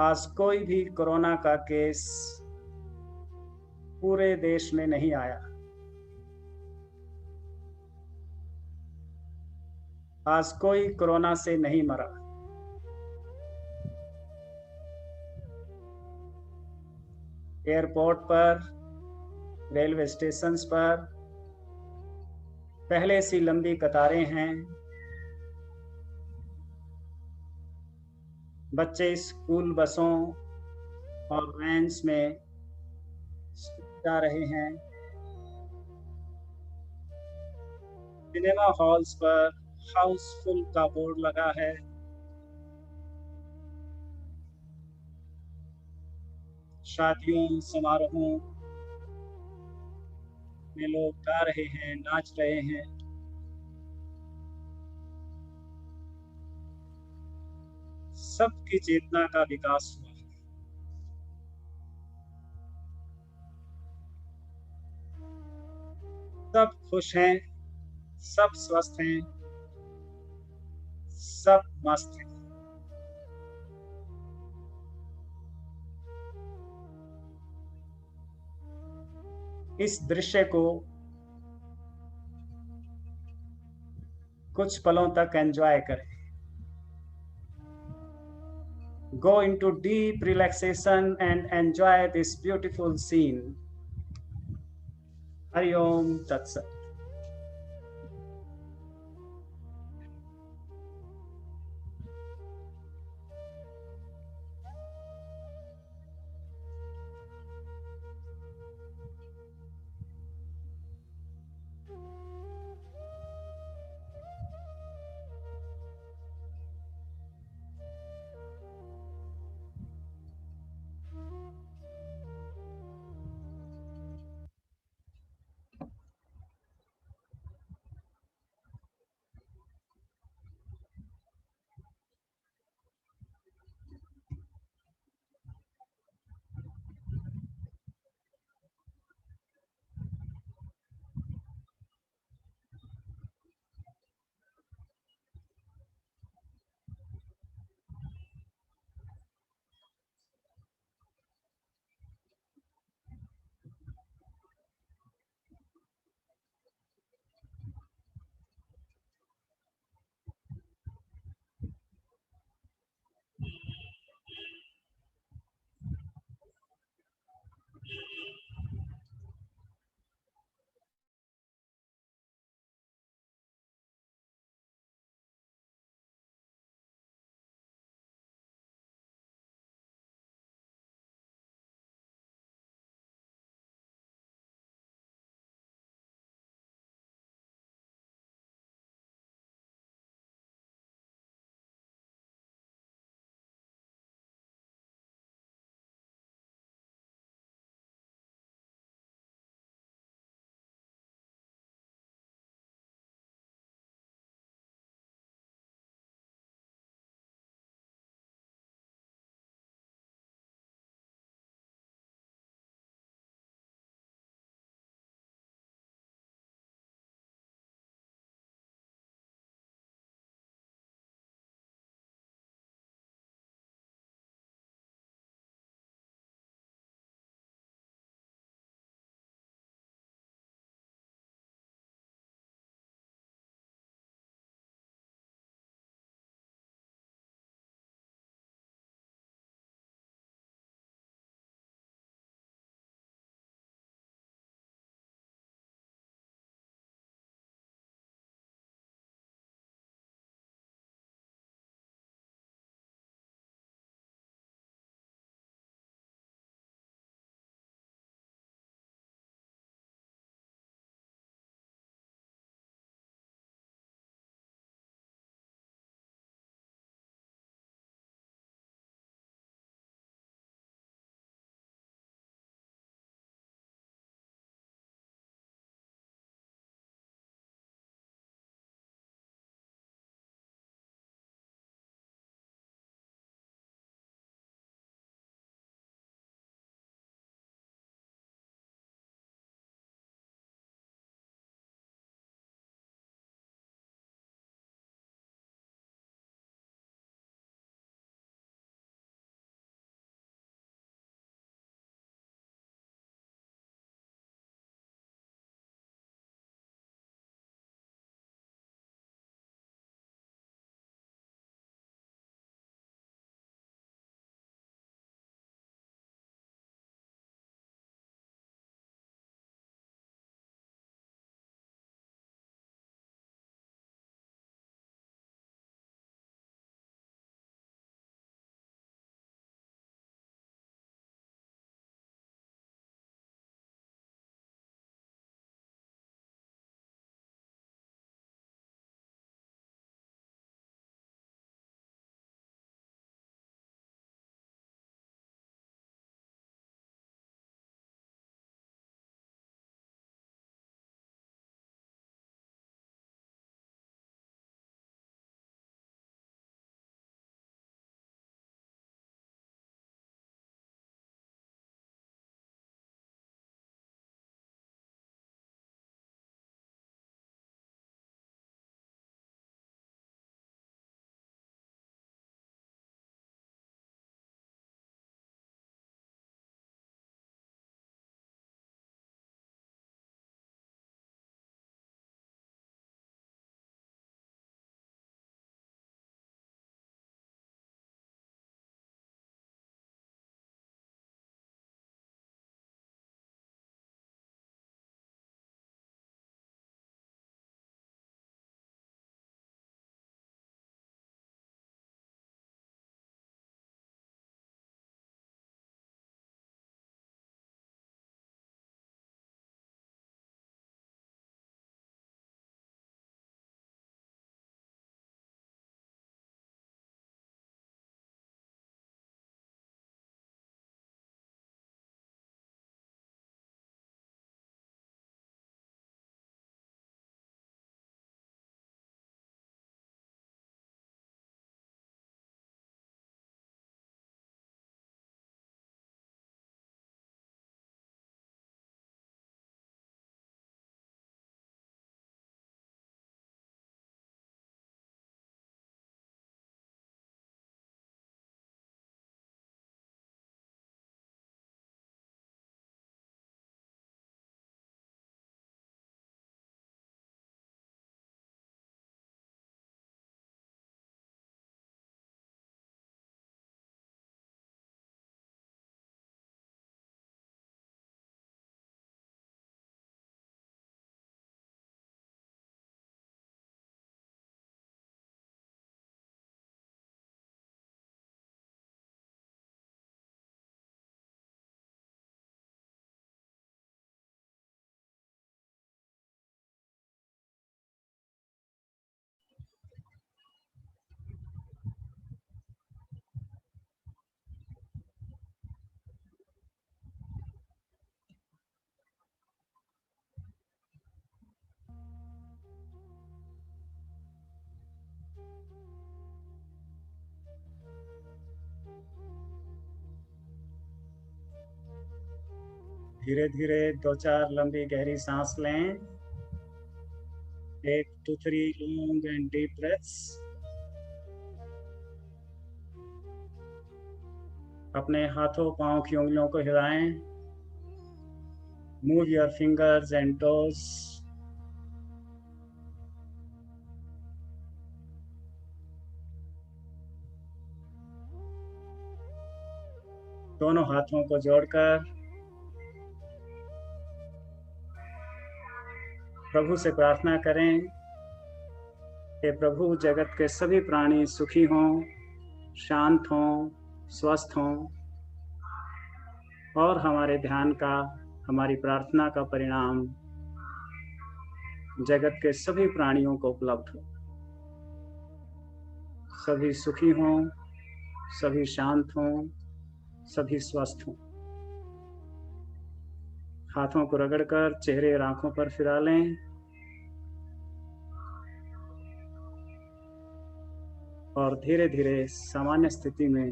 आज कोई भी कोरोना का केस पूरे देश में नहीं आया। आज कोई कोरोना से नहीं मरा। एयरपोर्ट पर, रेलवे स्टेशंस पर पहले सी लंबी कतारें हैं। बच्चे स्कूल बसों और वैन्स में जा रहे हैं। सिनेमा हॉल्स पर हाउसफुल का बोर्ड लगा है। शादियों, समारोहों में लोग गा रहे हैं, नाच रहे हैं। सबकी चेतना का विकास हुआ। सब खुश हैं, सब स्वस्थ हैं, सब मस्त हैं। इस दृश्य को कुछ पलों तक एंजॉय करें। Go into deep relaxation and enjoy this beautiful scene. Hari Om Tat Sat. धीरे धीरे 2-4 लंबी गहरी सांस लें। 1 to 3 long and deep breaths। अपने हाथों पांव की उंगलियों को हिलाएं। Move your fingers and toes। दोनों हाथों को जोड़कर प्रभु से प्रार्थना करें कि प्रभु, जगत के सभी प्राणी सुखी हों, शांत हों, स्वस्थ हों और हमारे ध्यान का, हमारी प्रार्थना का परिणाम जगत के सभी प्राणियों को उपलब्ध हो। सभी सुखी हों, सभी शांत हों, सभी स्वस्थ हों। हाथों को रगड़कर चेहरे और आंखों पर फिरा लें और धीरे धीरे सामान्य स्थिति में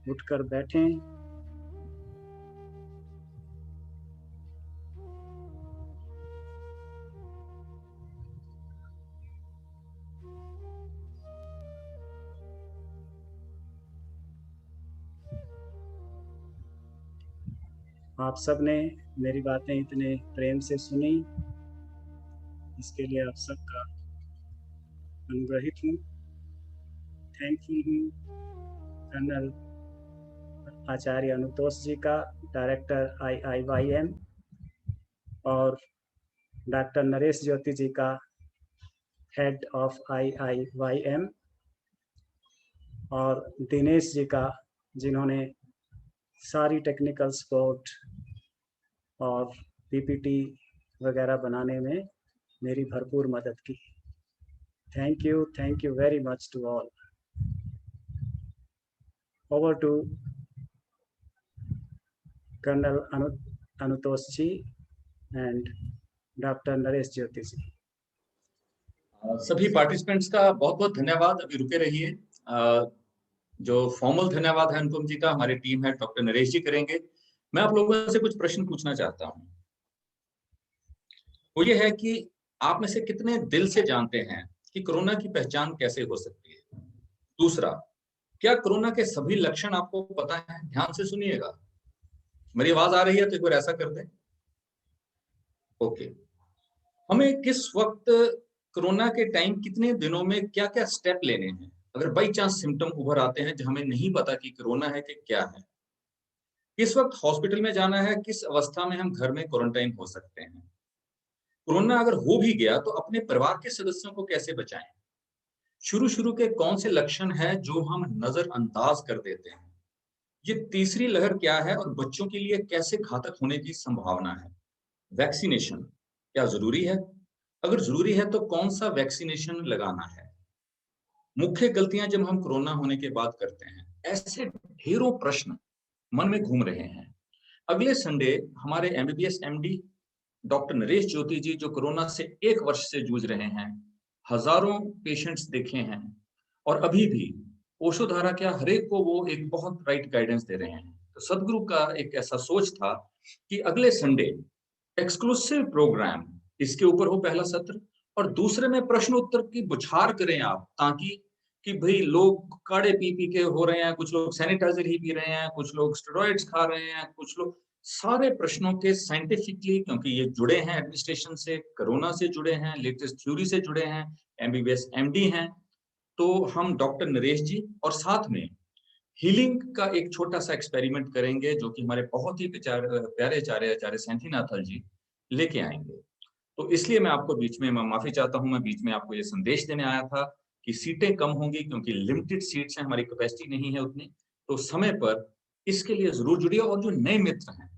उठकर बैठें। आप सबने मेरी बातें इतने प्रेम से सुनी, इसके लिए आप सबका अनुग्रहित हूँ, थैंकफुल हूँ। कर्नल आचार्य अनुतोष जी का, डायरेक्टर IIYM, और डॉक्टर नरेश ज्योति जी का, हेड ऑफ IIYM, और दिनेश जी का, जिन्होंने सारी टेक्निकल सपोर्ट और PPT वगैरह बनाने में मेरी भरपूर मदद की। Thank you very much to all. Over to colonel Anutosh ji and doctor Naresh Jyoti ji. सभी पार्टिसिपेंट्स का बहुत बहुत धन्यवाद। अभी रुके रहिए। जो फॉर्मल धन्यवाद है अनुपम जी का, हमारी टीम है, डॉक्टर नरेश जी करेंगे। मैं आप लोगों से कुछ प्रश्न पूछना चाहता हूं। वो ये है कि आप में से कितने दिल से जानते हैं कि कोरोना की पहचान कैसे हो सकती है। दूसरा, क्या कोरोना के सभी लक्षण आपको पता है? ध्यान से सुनिएगा। मेरी आवाज आ रही है तो एक बार ऐसा कर दें। ओके। हमें किस वक्त कोरोना के टाइम कितने दिनों में क्या क्या स्टेप लेने हैं अगर बाई चांस सिम्टम उभर आते हैं जो हमें नहीं पता कि कोरोना है कि क्या है? किस वक्त हॉस्पिटल में जाना है? किस अवस्था में हम घर में क्वारंटाइन हो सकते हैं? कोरोना अगर हो भी गया तो अपने परिवार के सदस्यों को कैसे बचाएं? शुरू के कौन से लक्षण हैं जो हम नजरअंदाज कर देते हैं? ये तीसरी लहर क्या है और बच्चों के लिए कैसे घातक होने की संभावना है? वैक्सीनेशन क्या जरूरी है? अगर जरूरी है तो कौन सा वैक्सीनेशन लगाना है? मुख्य गलतियां जब हम कोरोना होने के बाद करते हैं, ऐसे ढेरों प्रश्न मन में घूम रहे हैं। अगले संडे हमारे MBBS MD doctor Naresh Jyoti जी, जो कोरोना से 1 वर्ष से जूझ रहे हैं, हजारों पेशेंट्स देखे हैं और अभी भी ओशोधारा क्या हर एक को वो एक बहुत राइट गाइडेंस दे रहे हैं। तो सदगुरु का एक ऐसा सोच था कि अगले संडे एक्सक्लूसिव प्रोग्राम इसके ऊपर हो, पहला सत्र, और दूसरे में प्रश्न उत्तर की बुछार करें आप, ताकि कि भाई लोग काढ़े पी के हो रहे हैं, कुछ लोग सैनिटाइजर ही पी रहे हैं, कुछ लोग स्टेरॉइड्स खा रहे हैं, कुछ लोग, सारे प्रश्नों के साइंटिफिकली, क्योंकि ये जुड़े हैं एडमिनिस्ट्रेशन से, कोरोना से जुड़े हैं, लेटेस्ट थ्योरी से जुड़े हैं, MBBS MD हैं, तो हम डॉक्टर नरेश जी और साथ में हीलिंग का एक छोटा सा एक्सपेरिमेंट करेंगे जो कि हमारे बहुत ही प्यारे आचार्य सैंथीनाथल जी लेके आएंगे। तो इसलिए मैं आपको बीच में माफी चाहता हूं, मैं बीच में आपको ये संदेश देने आया था कि सीटें कम होंगी क्योंकि लिमिटेड सीट्स हैं, हमारी कैपेसिटी नहीं है उतनी। तो समय पर इसके लिए जरूर जुड़िए और जो नए मित्र हैं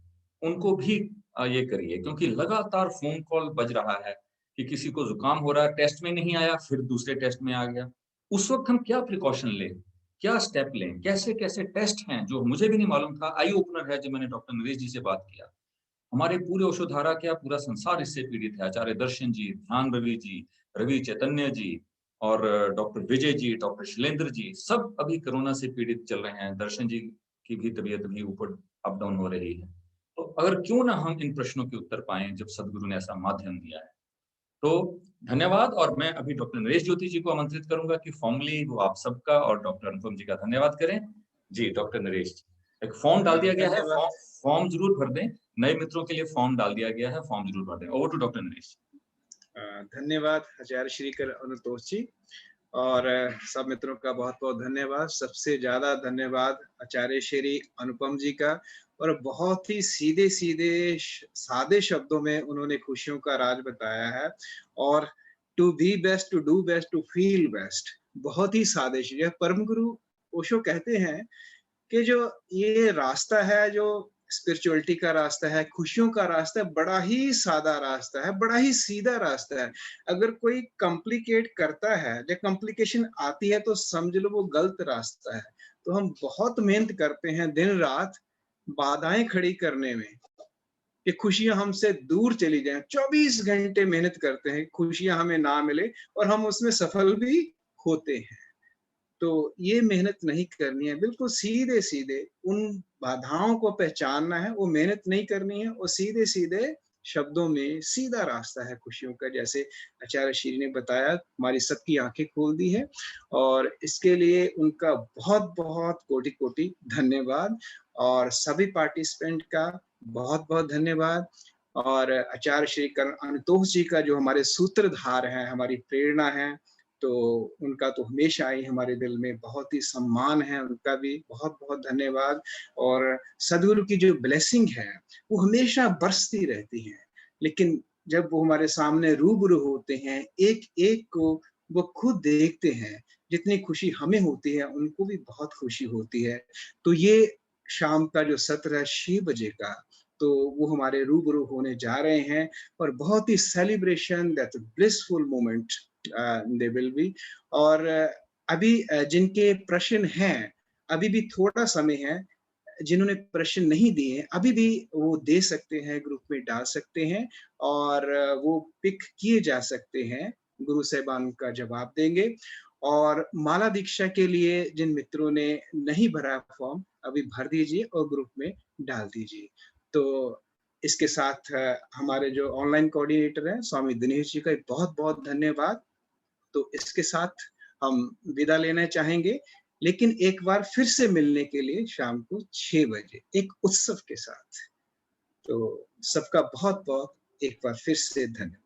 उनको भी ये करिए, क्योंकि लगातार फोन कॉल बज रहा है कि किसी को जुकाम हो रहा है, टेस्ट में नहीं आया, फिर दूसरे टेस्ट में आ गया। उस वक्त हम क्या प्रिकॉशन लें, क्या स्टेप लें, कैसे कैसे टेस्ट हैं जो मुझे भी नहीं मालूम था। आई ओपनर है जब मैंने डॉक्टर नरेश जी से बात किया। हमारे पूरे ओशोधारा क्या पूरा संसार इससे पीड़ित है। आचार्य दर्शन जी, ध्यान रवि जी, रवि चैतन्य जी और डॉक्टर विजय जी, डॉक्टर शैलेंद्र जी, सब अभी कोरोना से पीड़ित चल रहे हैं। दर्शन जी की भी तबीयत भी ऊपर अप डाउन हो रही है। तो अगर क्यों ना हम इन प्रश्नों के उत्तर पाएं जब सदगुरु ने ऐसा माध्यम दिया है। तो धन्यवाद। और मैं अभी डॉक्टर नरेश ज्योति जी को आमंत्रित करूंगा कि फॉर्मली वो आप सबका और डॉक्टर अनुपम जी का धन्यवाद करें। जी डॉक्टर नरेश जी, एक फॉर्म डाल दिया गया है, फॉर्म जरूर भर दें। नए मित्रों के लिए फॉर्म डाल दिया गया है, फॉर्म जरूर भर दें। Over to doctor Naresh. धन्यवाद आचार्य श्री अनुतोष जी, और सब मित्रों का बहुत बहुत धन्यवाद। सबसे ज्यादा धन्यवाद आचार्य श्री अनुपम जी का, और बहुत ही सीधे सीधे सादे शब्दों में उन्होंने खुशियों का राज बताया है। और to be best, to do best, to feel best, बहुत ही सादे। परम गुरु ओशो कहते हैं कि जो ये रास्ता है, जो स्पिरिचुअलिटी का रास्ता है, खुशियों का रास्ता है, बड़ा ही सादा रास्ता है, बड़ा ही सीधा रास्ता है। अगर कोई कॉम्प्लिकेट करता है या कॉम्प्लिकेशन आती है तो समझ लो वो गलत रास्ता है। तो हम बहुत मेहनत करते हैं दिन रात बाधाएं खड़ी करने में कि खुशियां हमसे दूर चली जाएं। 24 घंटे मेहनत करते हैं, खुशियां हमें ना मिले, और हम उसमें सफल भी होते हैं। तो ये मेहनत नहीं करनी है, बिल्कुल सीधे सीधे उन बाधाओं को पहचानना है, वो मेहनत नहीं करनी है, और सीधे सीधे शब्दों में सीधा रास्ता है खुशियों का। जैसे आचार्य श्री ने बताया, हमारी सबकी आंखें खोल दी है, और इसके लिए उनका बहुत बहुत कोटि कोटि धन्यवाद। और सभी पार्टिसिपेंट का बहुत बहुत धन्यवाद। और आचार्य श्री अनुतोष जी का, जो हमारे सूत्रधार हैं, हमारी प्रेरणा है, तो उनका तो हमेशा ही हमारे दिल में बहुत ही सम्मान है, उनका भी बहुत बहुत धन्यवाद। और सदगुरु की जो ब्लेसिंग है वो हमेशा बरसती रहती है, लेकिन जब वो हमारे सामने रूबरू होते हैं, एक एक को वो खुद देखते हैं, जितनी खुशी हमें होती है उनको भी बहुत खुशी होती है। तो ये शाम का जो सत्र है 6 बजे का, तो वो हमारे रूबरू होने जा रहे हैं, और बहुत ही celebration, that blissful moment they will be. और अभी जिनके प्रश्न हैं, अभी भी थोड़ा समय है, जिन्होंने प्रश्न नहीं दिए हैं अभी भी वो दे सकते हैं, ग्रुप में डाल सकते हैं, और वो पिक किए जा सकते हैं, गुरु साहिबान का जवाब देंगे। और माला दीक्षा के लिए जिन मित्रों ने नहीं भरा फॉर्म, अभी भर दीजिए और ग्रुप में डाल दीजिए। तो इसके साथ हमारे जो ऑनलाइन कोऑर्डिनेटर हैं स्वामी दिनेश जी का बहुत बहुत धन्यवाद। तो इसके साथ हम विदा लेना चाहेंगे, लेकिन एक बार फिर से मिलने के लिए शाम को 6 बजे एक उत्सव के साथ। तो सबका बहुत बहुत एक बार फिर से धन्यवाद।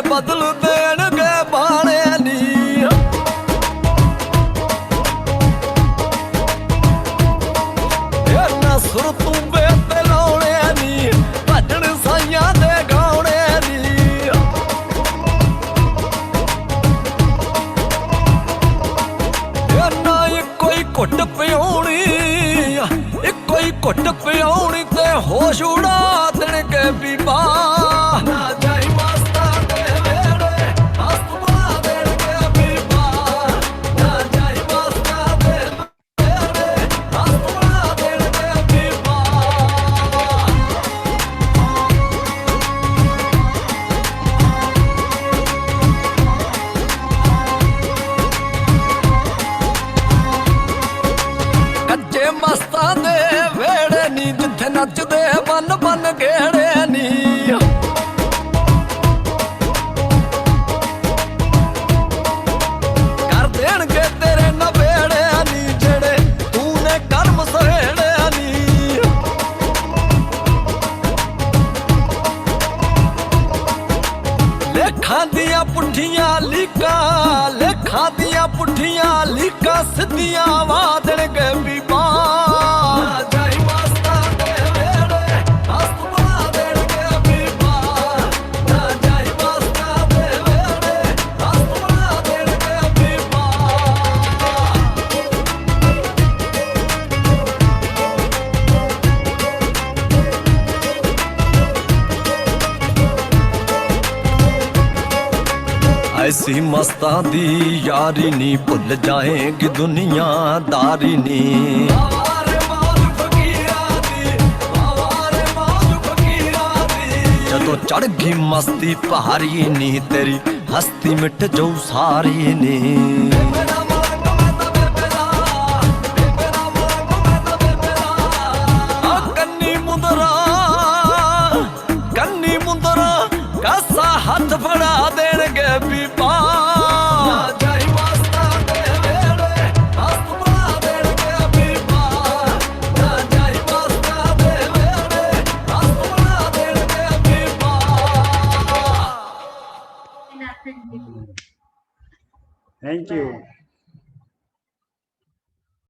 बदल देणगे बाणे नी नसर तू बेते लाउणे नी भजन साइयां दे गाउणे नी ना कोई घुट पियाउणी कोई घुट पियाउणी ते होश उड़ा देणगे बीबा मस्तां दे वेड़े नी जिथे नचदे बन बन गेड़े नी ਅੱਖਾਂ ਦੀਆਂ ਪੁੱਠੀਆਂ ਲੀਕਾਂ ਸਿੱਧੀਆਂ ਵਾ ਦੇਣਗੇ ਬੀਬਾ ਜਾਈ ਮਸਤਾਂ ਦੇ ਵੇੜੇ ਹੱਥ ਬਣਾ ਦੇਣਗੇ ਬੀਬਾ ਜਾਈ ਮਸਤਾਂ ਦੇ ਵੇੜੇ ਹੱਥ ਬਣਾ ਦੇਣਗੇ ਬੀਬਾ ऐसी मस्तां दी यारी नी भुल जाएगी दुनियादारी नी जदों चढ़ गई मस्ती पहाड़ी नी तेरी हस्ती मिट जाऊ सारी नी कन्नी मुंदरा कासा हाथ फड़ा देणगे बीबा जाई मस्तां दे वेड़े हੱਥ बना देणगे बीबा जाई मस्तां दे वेड़े हੱਥ बना देणगे बीबा Thank you.